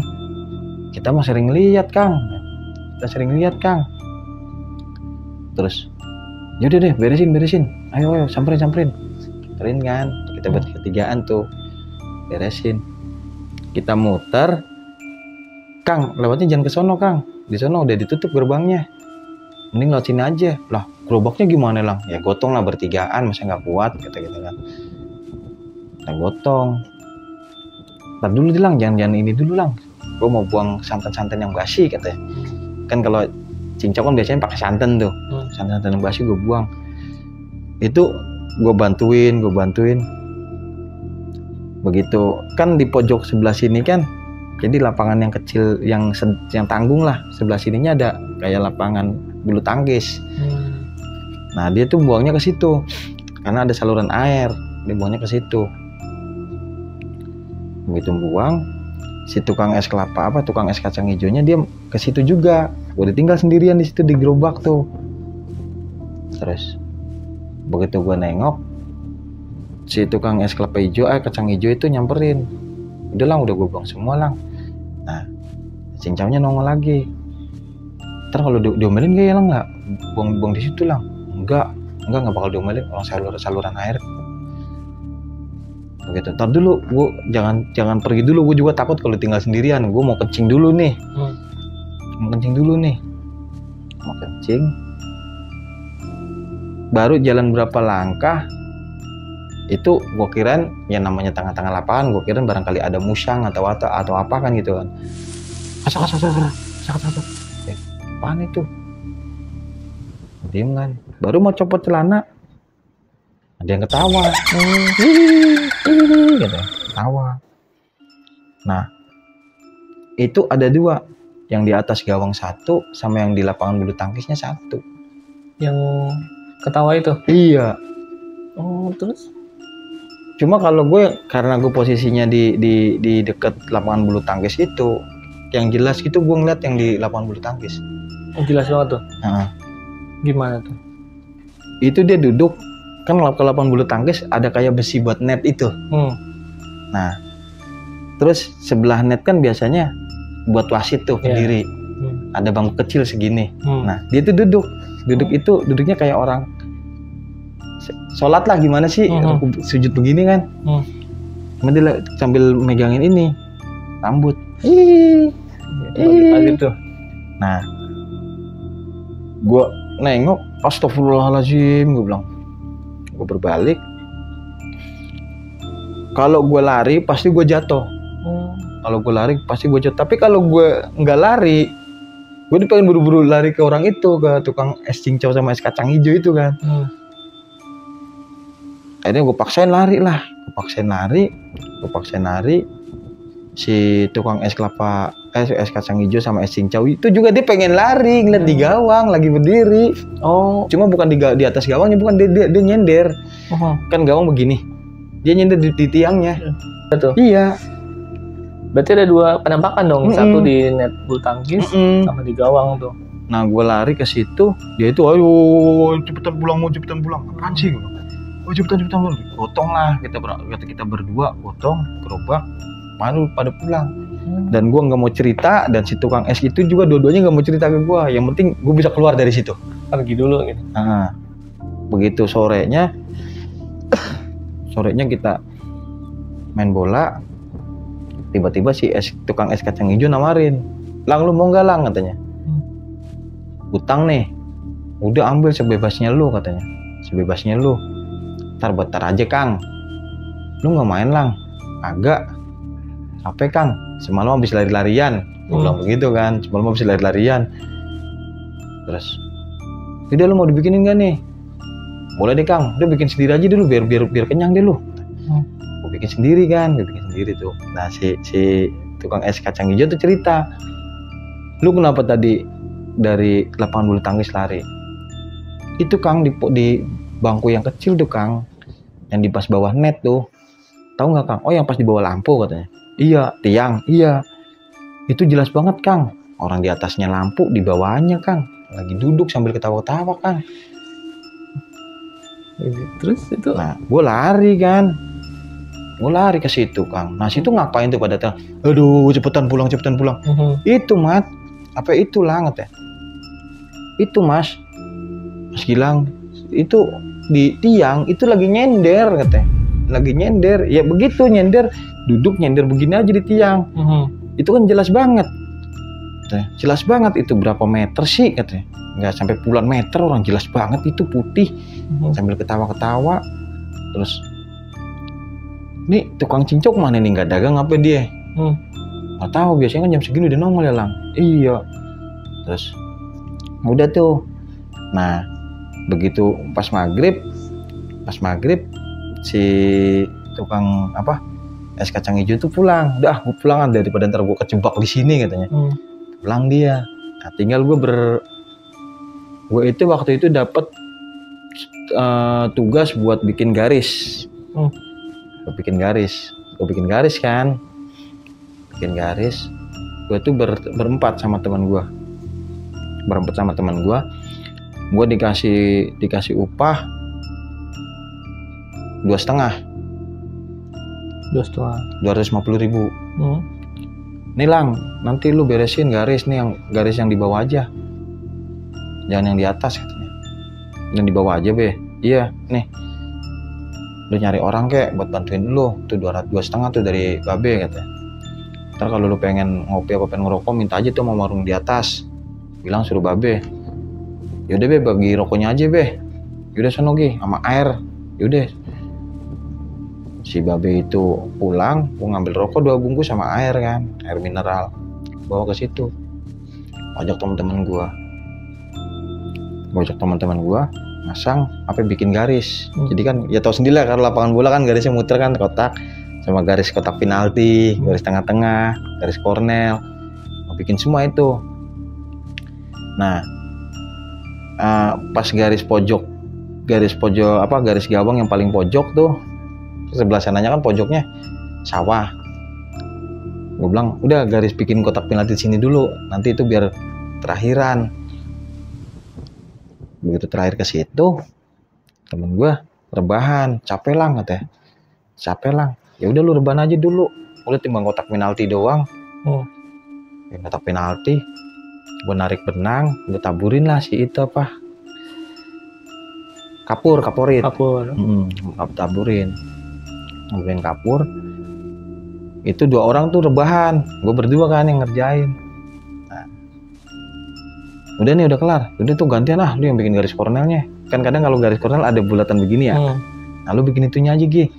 kita mah sering lihat Kang. Terus yaudah deh beresin. Ayo samperin kan. Kita buat ketigaan tuh beresin. Kita muter. Kang lewatnya jangan ke sono Kang. Di sono udah ditutup gerbangnya. Mending lewat sini aja. Lah gerobaknya gimana lang? Ya gotong lah bertigaan, masa nggak kuat kata gitu kan. Kita gotong. Ntar dulu lang, jangan ini dulu lang. Gue mau buang santan-santan yang basi katanya. Kan kalau cincau kan biasanya pakai santan tuh. Santan yang basi gue buang. Itu gue bantuin. Begitu kan di pojok sebelah sini kan, jadi lapangan yang kecil yang tanggung lah, sebelah sininya ada kayak lapangan bulu tangkis. Nah dia tuh buangnya ke situ karena ada saluran air, dia buangnya ke situ. Begitu buang, si tukang es kacang hijaunya dia ke situ juga. Gue ditinggal sendirian di situ di gerobak tuh. Terus begitu gue nengok, si tukang es kacang hijau itu nyamperin. Udah lang, udah gue buang semua lang. Nah cincaunya nongol lagi. Ntar kalau diomelin gak ya lang, nggak buang di situ lang? Enggak bakal diomelin, orang saluran air. Begitu. Ntar dulu, gue jangan pergi dulu, gue juga takut kalau tinggal sendirian. Gue mau kencing dulu nih. Mau kencing. Baru jalan berapa langkah, itu gue kirain ya namanya tengah-tengah lapangan, gue kirain barangkali ada musang atau apa kan gitu kan. Asak. Apaan itu? Diem kan. Baru mau copot celana, ada yang ketawa. Gitu, ketawa. Nah, itu ada dua, yang di atas gawang satu, sama yang di lapangan bulu tangkisnya satu. Yang ketawa itu? Iya. Oh, terus? Cuma kalau karena gue posisinya di dekat lapangan bulu tangkis itu, yang jelas itu gue ngeliat yang di lapangan bulu tangkis. Oh, jelas banget tuh. Gimana tuh? Itu dia duduk, kan ke lapangan bulu tangkis ada kayak besi buat net itu. Nah, terus sebelah net kan biasanya buat wasit tuh berdiri. Ada bangku kecil segini. Nah, dia tuh duduk itu duduknya kayak orang sholat lah, gimana sih, sujud begini kan. Dia sambil megangin ini rambut. Pagi-pagi tuh. Nah, gue nengok, astagfirullahaladzim, gue bilang. Gue berbalik. Kalau gue lari pasti gue jatuh. Tapi kalau gue nggak lari, gue pengen buru-buru lari ke orang itu, ke tukang es cincau sama es kacang hijau itu kan. Akhirnya gue paksain lari. si tukang es es kacang hijau sama es cincau itu juga dia pengen lari ngeliat di gawang lagi berdiri. Oh. Cuma bukan di atas gawangnya, bukan dia nyender. Kan gawang begini. Dia nyender di tiangnya. Betul. Iya. Berarti ada 2 penampakan dong, satu di net bulu tangkis sama di gawang tuh. Nah, gue lari ke situ, dia itu ayo cepetan pulang. Apaan sih? Oh, cepetan pulang. Gotong lah, kita berdua gotong, gerobak, pada pulang. Dan gue nggak mau cerita, dan si tukang es itu juga dua-duanya nggak mau cerita ke gue. Yang penting gue bisa keluar dari situ. Pergi dulu gitu. Nah, begitu sorenya kita main bola, tiba-tiba si tukang es kacang hijau nawarin, "Lang, lu mau nggak, Lang?" katanya. "Utang nih." "Udah, ambil sebebasnya lu," katanya. "Sebebasnya lu. Bentar aja, Kang." "Lu nggak main, Lang?" "Agak. Capek, Kang. Semalam habis lari-larian." Gue bilang begitu kan. "Semalam habis lari-larian." Terus, "Tidak, lu mau dibikinin nggak nih?" "Boleh deh, Kang. Udah bikin sendiri aja dulu biar kenyang deh lu." Gue bikin sendiri tuh. Nah, si tukang es kacang hijau tuh cerita, "Lu kenapa tadi dari lapangan bulu tangkis lari?" "Itu, Kang, di bangku yang kecil tuh, Kang, yang di pas bawah net tuh. Tahu nggak, Kang?" "Oh, yang pas di bawah lampu," katanya. "Iya, tiang. Iya. Itu jelas banget, Kang. Orang di atasnya lampu, di bawahnya, Kang. Lagi duduk sambil ketawa-ketawa, Kang." Terus itu? Nah, gue lari ke situ, Kang. Nah, situ ngapain tuh pada datang? "Aduh, cepetan pulang." Itu, Mat. Apa itu, Lang, katanya. "Itu, Mas Gilang, itu di tiang itu lagi nyender," katanya. "Lagi nyender." Ya begitu, nyender, duduk nyender begini aja di tiang. Itu kan jelas banget. Katanya, "Jelas banget itu berapa meter sih?" katanya. "Nggak sampai puluhan meter, orang jelas banget itu putih." Sambil ketawa-ketawa. Terus, "Nih tukang cincok mana nih, nggak dagang apa dia?" "Nggak tahu, biasanya kan jam segini udah nongol ya, Lang." "Iya." Terus udah tuh. Nah, begitu pas maghrib si tukang es kacang hijau tuh pulang. "Udah, gue pulang daripada ntar gue kejebak di sini," katanya. Pulang dia. Nah, tinggal gue itu waktu itu dapat tugas buat bikin garis. Gue bikin garis kan. Gue tuh berempat sama teman gue. Gue dikasih upah 250.000. "Nih, Lang, nanti lu beresin garis nih, garis yang di bawah aja, jangan yang di atas," katanya. "Yang di bawah aja, Be." "Iya, nih, lu nyari orang kek buat bantuin lu, tuh 250 tuh dari Babe," katanya. "Ntar kalau lu pengen ngopi apa pengen ngerokok, minta aja tuh sama warung di atas, bilang suruh Babe." "Yaudah, Be, bagi rokoknya aja, Be." "Yaudah, sono Gi, sama air." Yaudah. Si Babe itu pulang, gue ngambil rokok 2 bungkus sama air kan, air mineral, bawa ke situ. Ajak teman-teman gue masang bikin garis. Jadi kan ya tau sendiri lah, kalau lapangan bola kan garisnya muter kan, kotak sama garis kotak penalti, garis tengah-tengah, garis kornel, mau bikin semua itu. Nah, pas garis gawang yang paling pojok tuh, sebelah sananya kan pojoknya sawah. Gue bilang, "Udah, garis bikin kotak penalti sini dulu, nanti itu biar terakhiran." Begitu terakhir ke situ, temen gue rebahan, "Capek, Lang," katanya. "Capek, Lang." "Ya udah, lu rebahan aja dulu. Udah, timbang kotak penalti doang." Ya, kotak penalti, gue narik benang, gue taburin lah si itu kaporit. Taburin kapur. Itu 2 orang tuh rebahan, gue berdua kan yang ngerjain. Nah, udah nih, udah kelar, udah tuh gantian lu yang bikin garis kornelnya. Kan kadang kalau garis kornel ada bulatan begini ya. Nah, lu bikin itunya aja, Gi.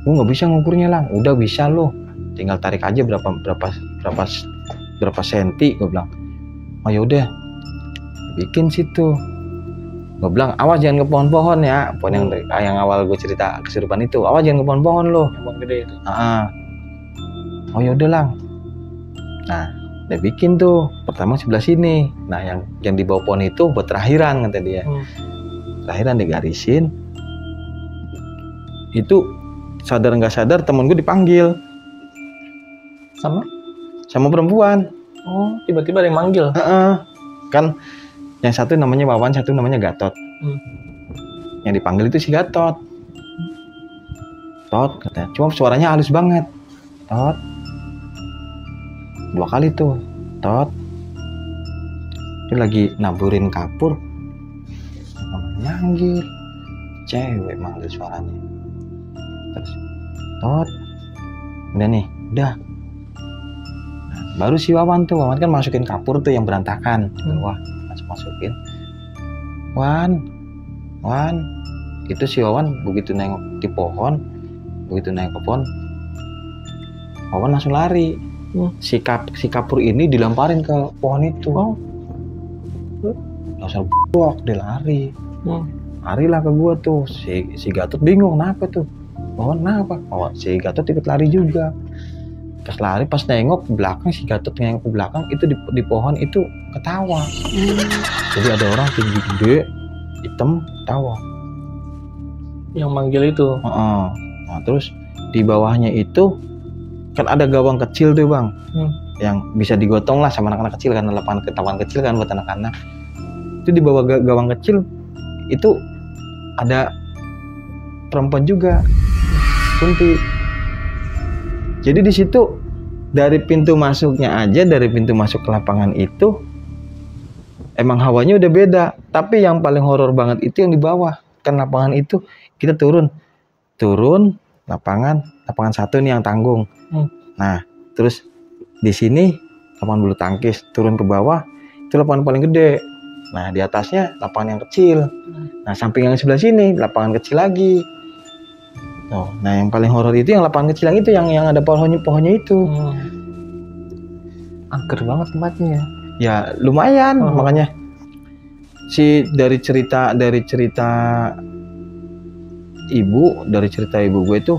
"Gue nggak bisa ngukurnya, Lang." "Udah, bisa lu, tinggal tarik aja berapa senti," gue bilang. "Oh, yaudah, bikin situ." Gue bilang, "Awas jangan ke pohon-pohon ya." Pohon yang awal gue cerita kesurupan itu, "Awas jangan ke pohon-pohon lo." Yang pohon gede itu. Oh yaudah Lang. Nah dia bikin tuh pertama sebelah sini. Nah yang di bawah pohon itu buat terakhiran kata dia. Terakhiran digarisin. Itu sadar nggak sadar temen gue dipanggil sama perempuan. Oh, tiba-tiba ada yang manggil. Kan yang satu namanya Wawan, satu namanya Gatot. Yang dipanggil itu si Gatot. Tot katanya. Cuma suaranya halus banget. Tot. 2 kali tuh. Tot. Dia lagi naburin kapur. Manggil. Cewek manggil suaranya. Terus Tot. Udah nih, udah. Baru si Wawan kan masukin kapur tuh yang berantakan. Wah, masukin. Wan. Itu si Wawan begitu nengok di pohon, begitu nengok ke pohon, Wawan langsung lari. Si kapur ini dilemparin ke pohon itu. Langsung dia lari. Larilah ke gua tuh. Si Gatot bingung, kenapa tuh? Wawan kenapa? Si Gatot ikut lari juga. Pas lari, pas nengok ke belakang, si Gatot nengok ke belakang, itu di pohon itu ketawa. Jadi ada orang tinggi gede, hitam, ketawa. Yang manggil itu? Nah terus di bawahnya itu, kan ada gawang kecil tuh Bang. Yang bisa digotong lah sama anak-anak kecil, karena lapangan kecil kan buat anak-anak. Itu di bawah gawang kecil, itu ada perempuan juga, Kunti. Jadi di situ dari pintu masuknya aja, dari pintu masuk ke lapangan itu emang hawanya udah beda. Tapi yang paling horor banget itu yang di bawah. Kan lapangan itu kita turun lapangan 1 nih yang tanggung. Nah, terus di sini lapangan bulu tangkis, turun ke bawah itu lapangan paling gede. Nah, di atasnya lapangan yang kecil. Nah, samping yang sebelah sini lapangan kecil lagi. Nah yang paling horor itu yang lapangan kecil yang ada pohonnya itu. Angker banget tempatnya. Ya lumayan, makanya dari cerita ibu gue itu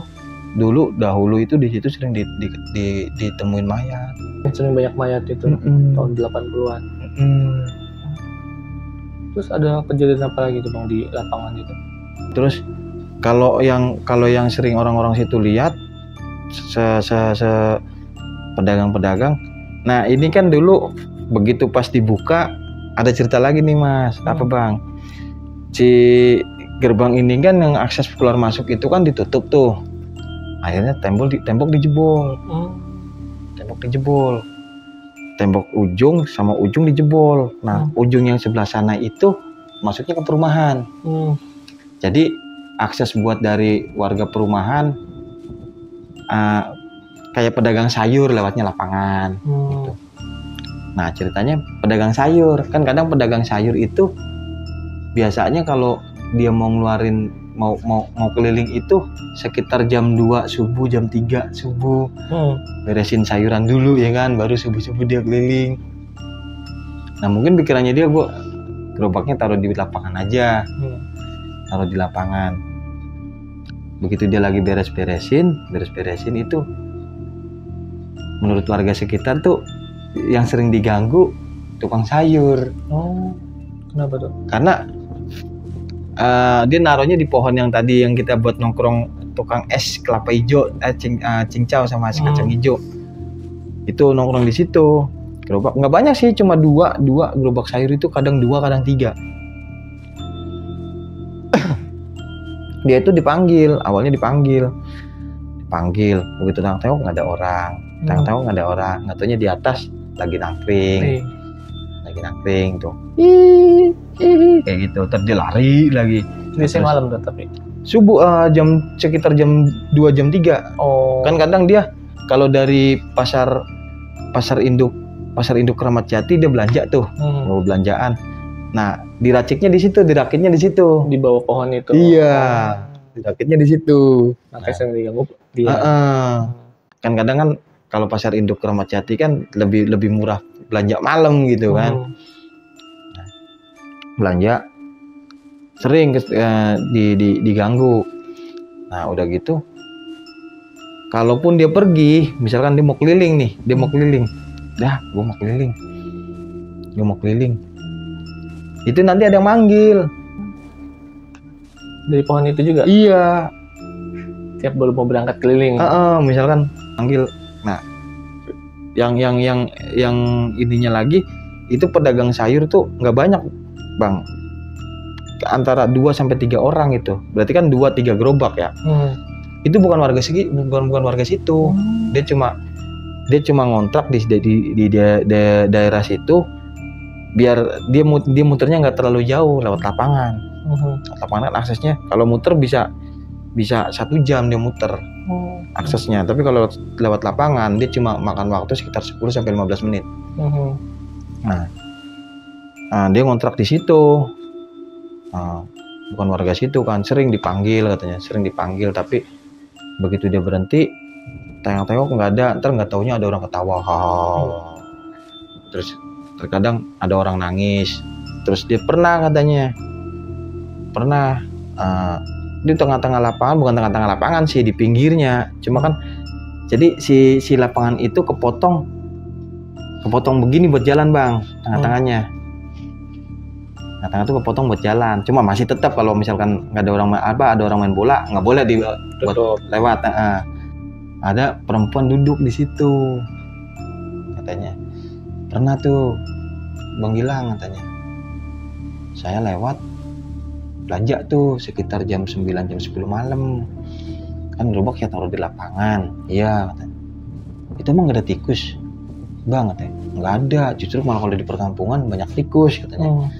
dahulu itu di situ sering ditemuin mayat. Sering banyak mayat itu tahun 80-an. Terus ada kejadian apa lagi tuh Bang di lapangan itu? Terus kalau yang sering orang-orang situ lihat pedagang-pedagang. Nah, ini kan dulu begitu pas dibuka ada cerita lagi nih, Mas. Apa, Bang? Si gerbang ini kan yang akses keluar masuk itu kan ditutup tuh. Akhirnya tembok dijebol. Tembok ujung sama ujung dijebol. Nah, ujung yang sebelah sana itu masuknya ke perumahan. Jadi akses buat dari warga perumahan kayak pedagang sayur lewatnya lapangan gitu. Nah ceritanya pedagang sayur kan kadang pedagang sayur itu biasanya kalau dia mau ngeluarin mau keliling itu sekitar jam 2 subuh, jam 3 subuh beresin sayuran dulu ya kan, baru subuh dia keliling. Nah mungkin pikirannya dia, gua gerobaknya taruh di lapangan aja. Taruh di lapangan. Begitu dia lagi beres-beresin itu menurut warga sekitar tuh yang sering diganggu tukang sayur. Kenapa tuh? Karena dia naruhnya di pohon yang tadi yang kita buat nongkrong, tukang es kelapa hijau, cincau sama es kacang hijau. Itu nongkrong di situ. Gerobak nggak banyak sih, cuma dua gerobak sayur itu, kadang 2 kadang 3. Dia itu awalnya dipanggil, begitu tengok nggak ada orang, nggak taunya di atas lagi nangkring tuh, kayak gitu, terus dia lari lagi. Biasanya malam tuh tapi subuh, sekitar jam 2 jam 3. Kan kadang dia kalau dari pasar induk Kramat Jati dia belanja tuh, mau belanjaan. Nah, dirakitnya di situ, di bawah pohon itu. Iya, dirakitnya di situ. Makanya sering diganggu dia. Kan kadang kan kalau pasar induk Kramat Jati kan lebih murah belanja malam gitu kan. Nah, belanja sering diganggu. Nah, udah gitu kalaupun dia pergi, misalkan dia mau keliling nih, gue mau keliling, itu nanti ada yang manggil. Dari pohon itu juga? Iya. Tiap baru mau berangkat keliling? Misalkan manggil. Nah, yang ininya lagi, itu pedagang sayur tuh nggak banyak, Bang. Antara 2-3 orang itu. Berarti kan 2-3 gerobak ya. Itu bukan warga situ. Dia cuma ngontrak di daerah situ, biar dia muternya nggak terlalu jauh lewat lapangan. Lapangan aksesnya kalau muter bisa 1 jam dia muter aksesnya. Tapi kalau lewat lapangan dia cuma makan waktu sekitar 10-15 menit. Nah, dia ngontrak di situ. Bukan warga situ kan, sering dipanggil katanya, tapi begitu dia berhenti, tengok nggak ada, ntar nggak taunya ada orang ketawa, terus terkadang ada orang nangis. Terus dia pernah di tengah-tengah lapangan, bukan tengah-tengah lapangan sih, di pinggirnya. Cuma kan jadi si lapangan itu kepotong begini buat jalan, Bang, tengah-tengahnya. Tengah tuh kepotong buat jalan. Cuma masih tetap kalau misalkan nggak ada orang main bola, nggak boleh buat lewat. Ada perempuan duduk di situ katanya. Pernah tuh Bang Gilang katanya, saya lewat belanja tuh sekitar jam 9 jam 10 malam, kan gerobak saya taruh di lapangan. Iya katanya. Itu emang nggak ada tikus, Bang katanya. Nggak ada, justru malah kalau di perkampungan banyak tikus katanya. Nah,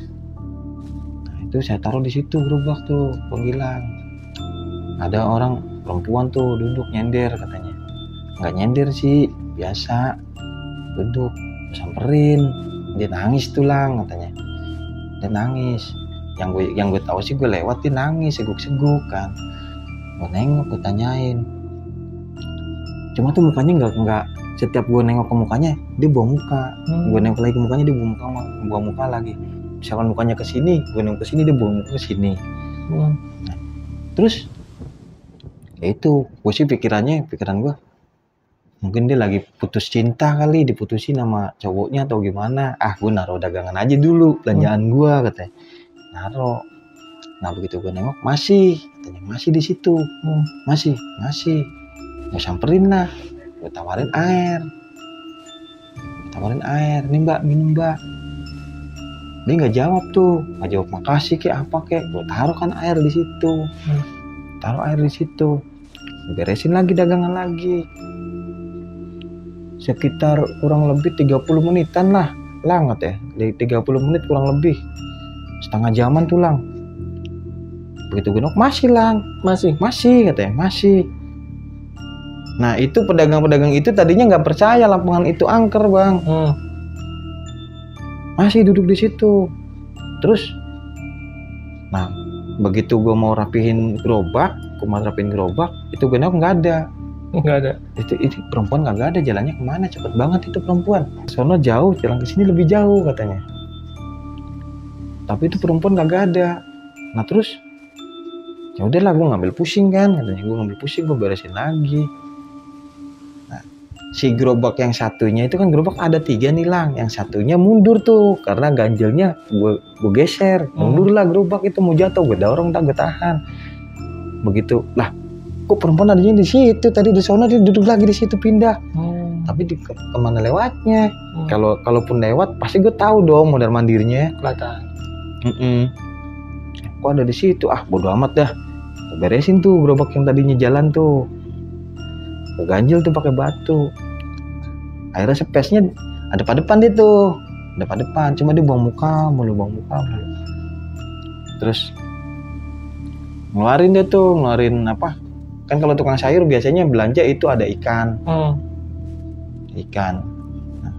itu saya taruh di situ gerobak tuh, Bang Gilang. Ada orang perempuan tuh duduk nyender katanya. Nggak nyender sih, biasa duduk, samperin, dia nangis tuh Lang katanya. Dia nangis. Yang gue tahu sih gue lewat dia nangis seguk-seguk kan. Gue nengok, gue tanyain. Cuma tuh mukanya nggak setiap gue nengok ke mukanya dia buang muka. Gue nengok lagi ke mukanya dia buang muka lagi. Misalkan mukanya ke sini, gue nengok ke sini dia buang muka ke sini. Nah, terus ya itu, gue sih pikiran gue mungkin dia lagi putus cinta kali, diputusin sama cowoknya atau gimana. Gue naruh dagangan aja dulu, belanjaan gue katanya. Naruh. Nah begitu gue nengok masih di situ. Masih. Gue samperin lah, gue tawarin air. Nih Mbak, minum Mbak. Dia nggak jawab tuh, nggak jawab makasih kayak apa kayak. Gue taruh kan air di situ. Beresin lagi dagangan lagi. Sekitar kurang lebih 30 menitan lah, Lang katanya. 30 menit kurang lebih. Setengah jaman tuh Lang. Begitu gue nengok masih Lang, masih katanya, masih. Nah itu pedagang-pedagang itu tadinya nggak percaya lapangan itu angker, Bang. Masih duduk di situ. Terus, nah begitu gue mau rapihin gerobak, itu gue nengok nggak ada. Itu perempuan nggak ada, jalannya kemana? Cepet banget itu perempuan. Sono jauh, jalan ke sini lebih jauh katanya. Tapi itu perempuan nggak ada. Nah terus, ya udahlah gue ngambil pusing kan, katanya. Gue beresin lagi. Nah, si gerobak yang satunya itu kan gerobak ada 3 nih Lang. Yang satunya mundur tuh karena ganjelnya gue geser. Mundur lah gerobak itu mau jatuh, gue dorong gue tahan. Begitu lah. Kok perempuan adanya di situ, tadi di sana dia duduk lagi di situ pindah. Tapi kemana lewatnya? Kalaupun lewat pasti gue tahu dong mondar mandirnya. Kelihatan. Kok ada di situ? Bodo amat dah. Gue beresin tuh gerobak yang tadinya jalan tuh. Gue ganjel tuh pakai batu. Akhirnya space-nya ada depan dia tuh. Cuma dia buang muka mulu. Terus ngeluarin apa? Kan kalau tukang sayur biasanya belanja itu ada ikan. Ikan. Nah,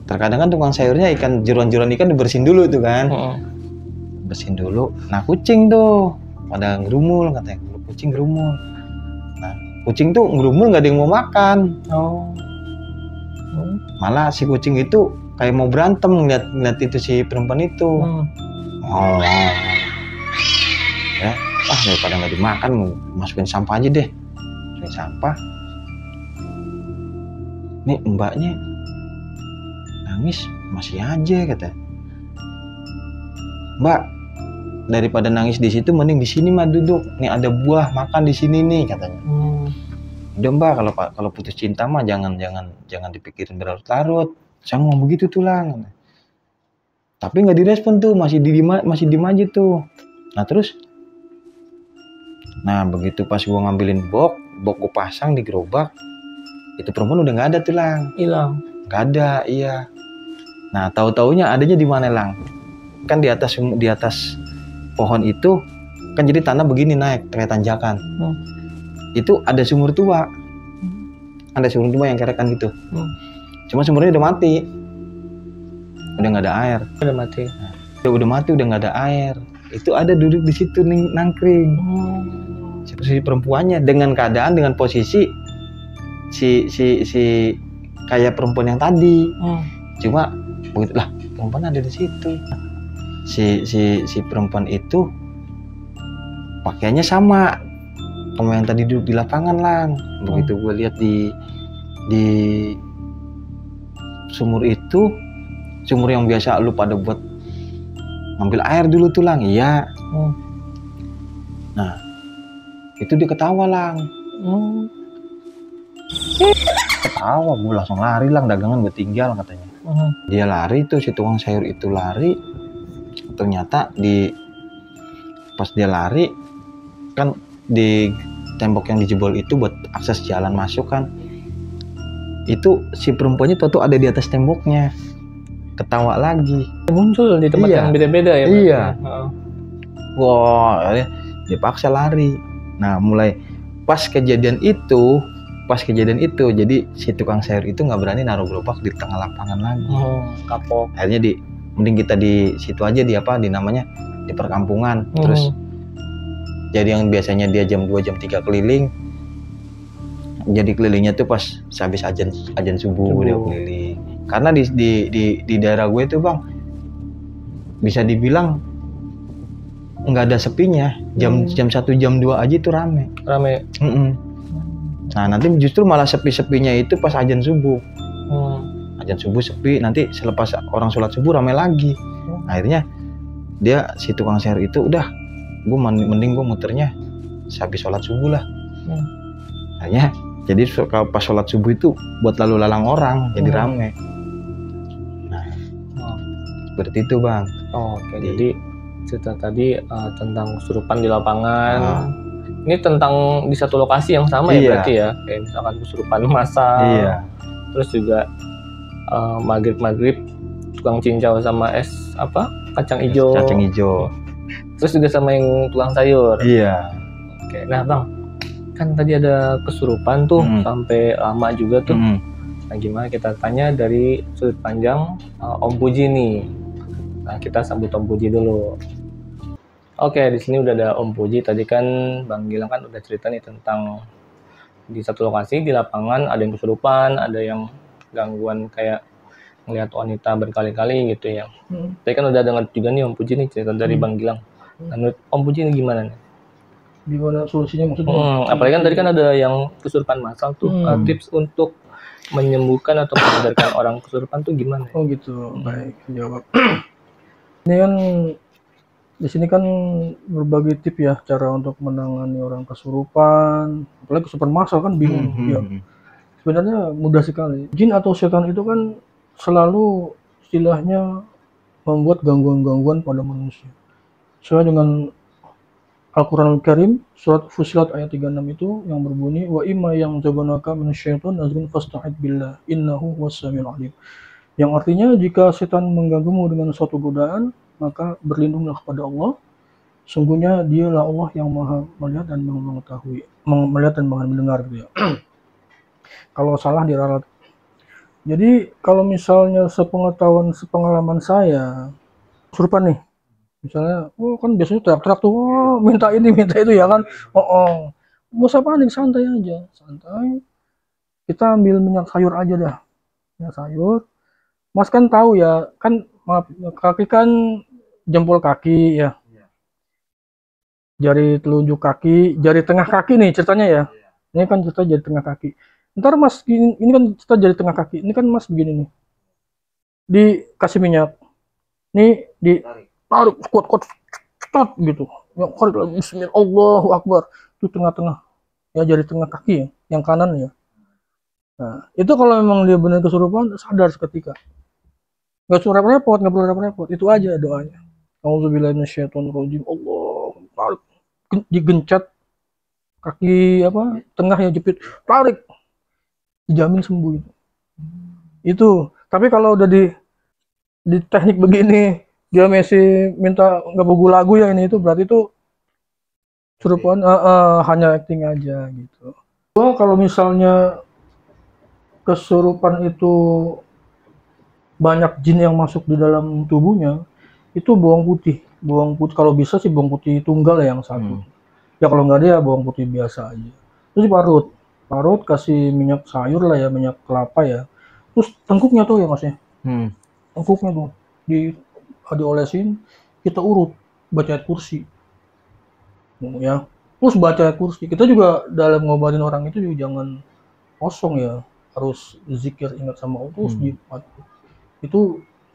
terkadang kan tukang sayurnya jeruan-jeruan ikan dibersihin dulu tuh kan. Bersihin dulu. Nah kucing tuh pada ngerumul katanya. Kucing ngerumul. Nah kucing tuh ngerumul nggak ada yang mau makan. Malah si kucing itu kayak mau berantem ngeliat itu si perempuan itu. Ya, daripada nggak dimakan, masukin sampah aja deh. Masukin sampah. nih mbaknya nangis masih aja kata. Mbak, daripada nangis di situ mending di sini mah duduk. Nih ada buah, makan di sini nih katanya. Udah mbak, kalau putus cinta mah jangan dipikirin berlarut-larut. Saya ngomong begitu tuh lang. Tapi nggak direspon tuh, masih diem aja tuh. Nah begitu pas gua ngambilin box gua pasang di gerobak, itu perempuan udah nggak ada tuh lang. Hilang. Nggak ada, iya. Nah tahu-taunya adanya di mana lang? Kan di atas pohon itu kan jadi tanah begini naik kayak tanjakan. Itu ada sumur tua. Ada sumur tua yang kerekan gitu. Cuma sumurnya udah mati. Udah nggak ada air. Udah mati. Udah mati, udah nggak ada air. Itu ada duduk di situ nangkring. Si perempuannya dengan posisi si kayak perempuan yang tadi. Cuma begitulah perempuan ada di situ. Si perempuan itu pakaiannya sama sama yang tadi duduk di lapangan lang. Begitu gue lihat di sumur itu, sumur yang biasa lu pada buat ngambil air dulu tuh lang. Iya. Nah itu dia ketawa lang. Ketawa, gue langsung lari lang, dagangan gue tinggal katanya. Dia lari tuh, si tukang sayur itu lari. Ternyata pas dia lari kan di tembok yang dijebol itu buat akses jalan masuk kan, itu si perempuannya tuh ada di atas temboknya, ketawa lagi, muncul di tempat yang beda-beda ya. Iya. Wah, dia paksa lari. Nah mulai pas kejadian itu jadi si tukang sayur itu nggak berani naruh gerobak di tengah lapangan lagi. Kapok. Akhirnya mending kita di situ aja, di namanya di perkampungan. Terus jadi yang biasanya dia jam 2 jam 3 keliling, jadi kelilingnya tuh pas habis azan subuh dia keliling. Karena di daerah gue tuh bang bisa dibilang nggak ada sepinya, jam 1 jam 2 aja itu rame. Nah nanti justru malah sepi-sepinya itu pas azan subuh. Azan subuh sepi, nanti selepas orang sholat subuh rame lagi. Akhirnya si tukang sayur itu udah, gue mending gue muternya habis sholat subuh lah. Akhirnya jadi pas sholat subuh itu buat lalu lalang orang jadi rame. Nah seperti itu bang. Oke. Jadi cerita tadi tentang kesurupan di lapangan. Ini tentang di satu lokasi yang sama ya berarti ya, kayak misalkan kesurupan massal. Iya. Terus juga maghrib tukang cincau sama kacang hijau. Terus juga sama yang tukang sayur. Iya. Oke. Nah bang, kan tadi ada kesurupan tuh sampai lama juga tuh. Nah gimana kita tanya dari sudut pandang Om Puji nih. Nah kita sambut Om Puji dulu. Oke, di sini udah ada Om Puji. Tadi kan Bang Gilang kan udah cerita nih tentang di satu lokasi di lapangan ada yang kesurupan, ada yang gangguan kayak ngelihat wanita berkali-kali gitu ya. Tadi kan udah dengar juga nih Om Puji nih cerita dari Bang Gilang. Menurut Om Puji ini gimana nih? Gimana solusinya maksudnya? Apalagi kan tadi kan ada yang kesurupan massal tuh. Tips untuk menyembuhkan atau menyadarkan orang kesurupan tuh gimana? Oh gitu, baik, jawab. Ini kan di sini kan berbagai tip ya cara untuk menangani orang kesurupan, apalagi kesurupan massal kan bingung. Ya. Sebenarnya mudah sekali. Jin atau setan itu kan selalu istilahnya membuat gangguan-gangguan pada manusia. Sesuai dengan Al-Quran Al-Karim, surat Fussilat ayat 36 itu yang berbunyi, wa imma yang jabanaka minasyaiton nazgun fasta'id billah innahu was-sami'ul alim. Yang artinya jika setan mengganggumu dengan suatu godaan, maka berlindunglah kepada Allah. Sungguhnya dialah Allah yang maha melihat dan mengetahui, melihat dan maha mendengar gitu ya. Kalau salah diralat. Jadi kalau misalnya sepengalaman saya, kesurupan nih, misalnya, kan biasanya teriak-teriak tuh, minta ini, minta itu ya kan, nggak usah panik, santai aja, santai. Kita ambil minyak sayur aja dah, minyak sayur. Mas kan tahu ya, kan maaf, kaki kan jempol kaki ya, jari telunjuk kaki, jari tengah kaki nih ceritanya ya. Ini kan cerita jari tengah kaki. Ntar mas ini kan kita jari tengah kaki, ini kan mas begini nih, dikasih minyak, nih ditarik kuat-kuat gitu, yang tarik lagi, Bismillah, Allahu Akbar, itu tengah-tengah, ya jari tengah kaki ya, yang kanan ya. Nah itu kalau memang dia benar kesurupan, sadar seketika, nggak usah repot-repot, nggak perlu repot-repot, itu aja doanya. Auzubillahi minasyaitonirrajim, Allah, tarik, digencet kaki apa tengah ya, jepit, tarik, dijamin sembuh itu. Tapi kalau udah di teknik begini dia masih minta nggak buku lagu ya, ini itu berarti itu kesurupan, hanya acting aja gitu. Kalau misalnya kesurupan itu banyak jin yang masuk di dalam tubuhnya, itu bawang putih kalau bisa sih bawang putih tunggal ya yang satu. Ya kalau nggak ada ya bawang putih biasa aja. Terus parut kasih minyak sayur lah ya, minyak kelapa ya. Terus tengkuknya tuh ya masnya, tengkuknya tuh diolesin, kita urut, baca ayat kursi ya. Terus baca ayat kursi, kita juga dalam ngobatin orang itu juga jangan kosong ya, harus zikir, ingat sama Allah, terus itu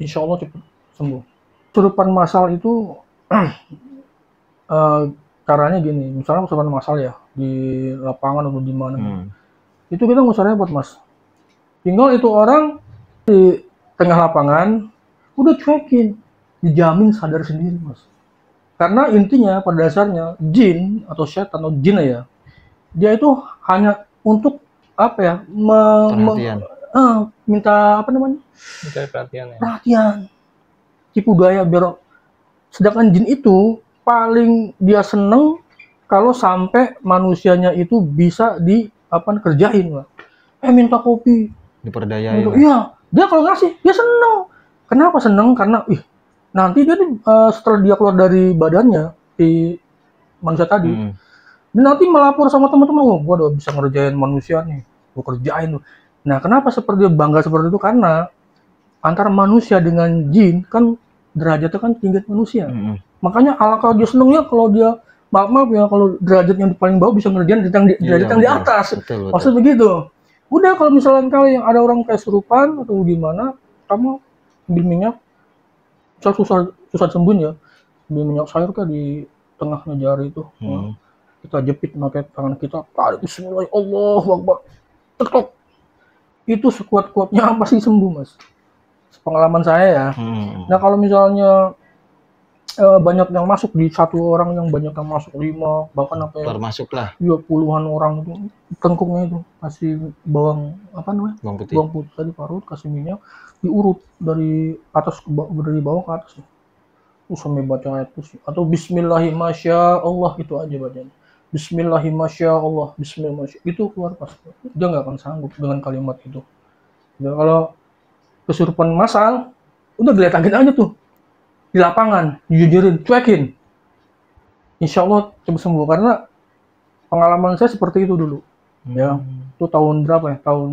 insya Allah cepat sembuh. Kesurupan massal itu caranya gini, misalnya kesurupan massal ya di lapangan atau di mana, itu kita nggak usah repot mas, tinggal itu orang di tengah lapangan udah cuekin, dijamin sadar sendiri mas. Karena intinya pada dasarnya jin atau setan atau jin ya, dia itu hanya untuk apa ya, minta apa namanya, mencari perhatian ya, perhatian, tipu daya biar. Sedangkan jin itu paling dia seneng kalau sampai manusianya itu bisa kerjain lah. Minta kopi, diperdayai. Iya, dia kalau ngasih dia seneng. Kenapa seneng? Karena nanti dia setelah dia keluar dari badannya si manusia tadi, dia nanti melapor sama teman-teman, gua udah bisa ngerjain manusia nih, gua kerjain. Nah, kenapa seperti bangga seperti itu? Karena antara manusia dengan jin kan derajatnya kan tinggi manusia. Makanya alangkah dia senengnya kalau dia maaf ya, kalau derajat yang paling bawah bisa ngerjain derajat yang di atas. Betul. Maksud begitu. Udah kalau misalnya kali yang ada orang kayak serupan atau gimana, kamu ambil minyak, susah sembuh ya, ambil minyak sayur kan di tengahnya jari itu, kita jepit pakai tangan kita, tarik, Bismillah, Allahu Akbar, tektok, itu sekuat-kuatnya pasti sembuh mas, pengalaman saya ya. Nah kalau misalnya banyak yang masuk di satu orang, yang banyak yang masuk 5 bahkan apa ya, termasuk lah 20-an orang itu, tengkuknya itu kasih bawang apa namanya, bawang putih tadi, parut, kasih minyak, diurut dari atas ke bawah, dari bawah ke atas, sampai baca ayat kursi atau Bismillahirrahmanirrahim, itu aja bacanya, Bismillahirrahmanirrahim, Bismillahirrahmanirrahim, itu keluar pasti, dia nggak akan sanggup dengan kalimat itu. Ya, kalau kesurupan massal udah geletakin aja tuh di lapangan, dijujurin, cuekin, insya Allah cepat sembuh. Karena pengalaman saya seperti itu dulu ya, itu tahun berapa ya, tahun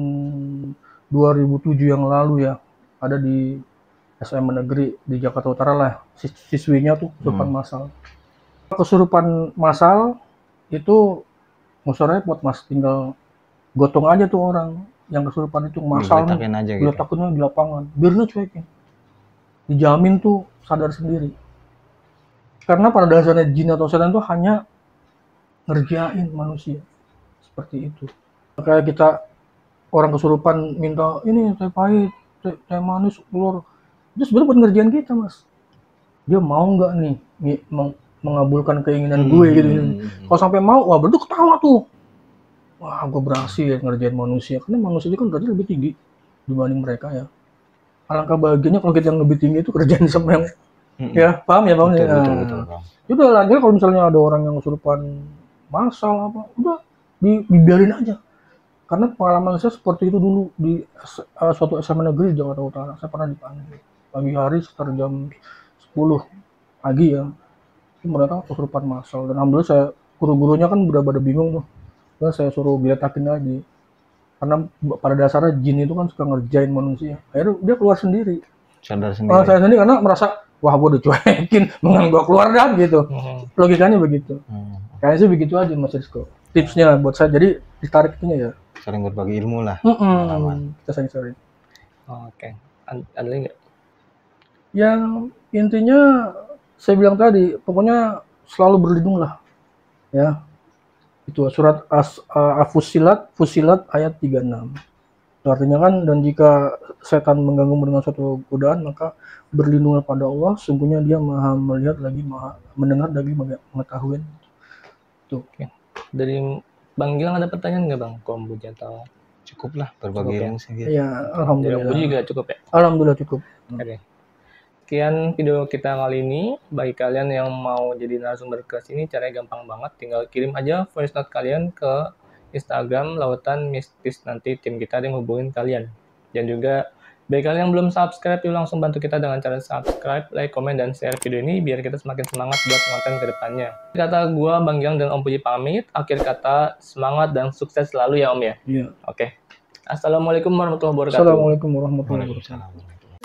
2007 yang lalu ya, ada di SMA negeri di Jakarta Utara lah, siswinya tuh kesurupan massal. Kesurupan massal itu nggak usah repot mas, tinggal gotong aja tuh orang yang kesurupan itu massal, diletakin di lapangan, biarnya cuekin, dijamin tuh sadar sendiri. Karena pada dasarnya jin atau setan itu hanya ngerjain manusia seperti itu. Kayak kita orang kesurupan minta ini teh pahit, teh manis keluar, itu sebenarnya buat ngerjain kita mas. Dia mau nggak nih mengabulkan keinginan gue gitu. Kalau sampai mau, wah berarti ketawa tuh, wah gue berhasil ngerjain manusia. Karena manusia itu kan berarti lebih tinggi dibanding mereka ya. Alangkah bahagianya kalau kita yang lebih tinggi itu kerjaan sama yang ya, paham ya bang? Betul. Udah lanjut, kalau misalnya ada orang yang kesurupan massal apa, udah dibiarin aja. Karena pengalaman saya seperti itu dulu di suatu SMA negeri di Jakarta Utara. Saya pernah dipanggil pagi hari sekitar jam 10 pagi ya, itu mereka kesurupan massal. Dan alhamdulillah saya, guru-gurunya kan udah pada bingung tuh, dan saya suruh geletakin lagi. Karena pada dasarnya jin itu kan suka ngerjain manusia. Akhirnya dia keluar sendiri. Sadar sendiri. Saya sendiri karena merasa, wah gue dicuekin, mendingan gue keluar dah gitu. Logikanya begitu. Kayaknya sih begitu aja Mas Rizko. tipsnya buat saya. Jadi ditarik itunya ya. Sering berbagi ilmu lah. Pengalaman. Kita sering-sering. Oke. Ada lagi nggak? Yang intinya saya bilang tadi, pokoknya selalu berlindung lah. Ya. Itu surat Fusilat ayat 36. Itu artinya kan, dan jika setan mengganggumu dengan suatu godaan, maka berlindunglah pada Allah, sungguhnya dia maha melihat lagi maha mendengar lagi mengetahui. Tuh. Dari Bang Gilang ada pertanyaan nggak Bang? Kombuja atau Cukup lah berbagi Cukup ya? ilmu segitu. Ya, dari alhamdulillah. Kombuja juga cukup ya? Alhamdulillah cukup. Oke. Sekian video kita kali ini. Bagi kalian yang mau jadi narasumber ke sini, caranya gampang banget. Tinggal kirim aja voice note kalian ke Instagram Lautan Mistis. Nanti tim kita yang hubungin kalian. Dan juga bagi kalian yang belum subscribe, yuk langsung bantu kita dengan cara subscribe, like, komen, dan share video ini biar kita semakin semangat buat konten ke depannya. Kata gua, Bang Gilang dan Om Puji pamit. Akhir kata, semangat dan sukses selalu ya Om ya. Iya. Oke. Assalamualaikum warahmatullahi wabarakatuh. Assalamualaikum warahmatullahi wabarakatuh. Waalaikumsalam.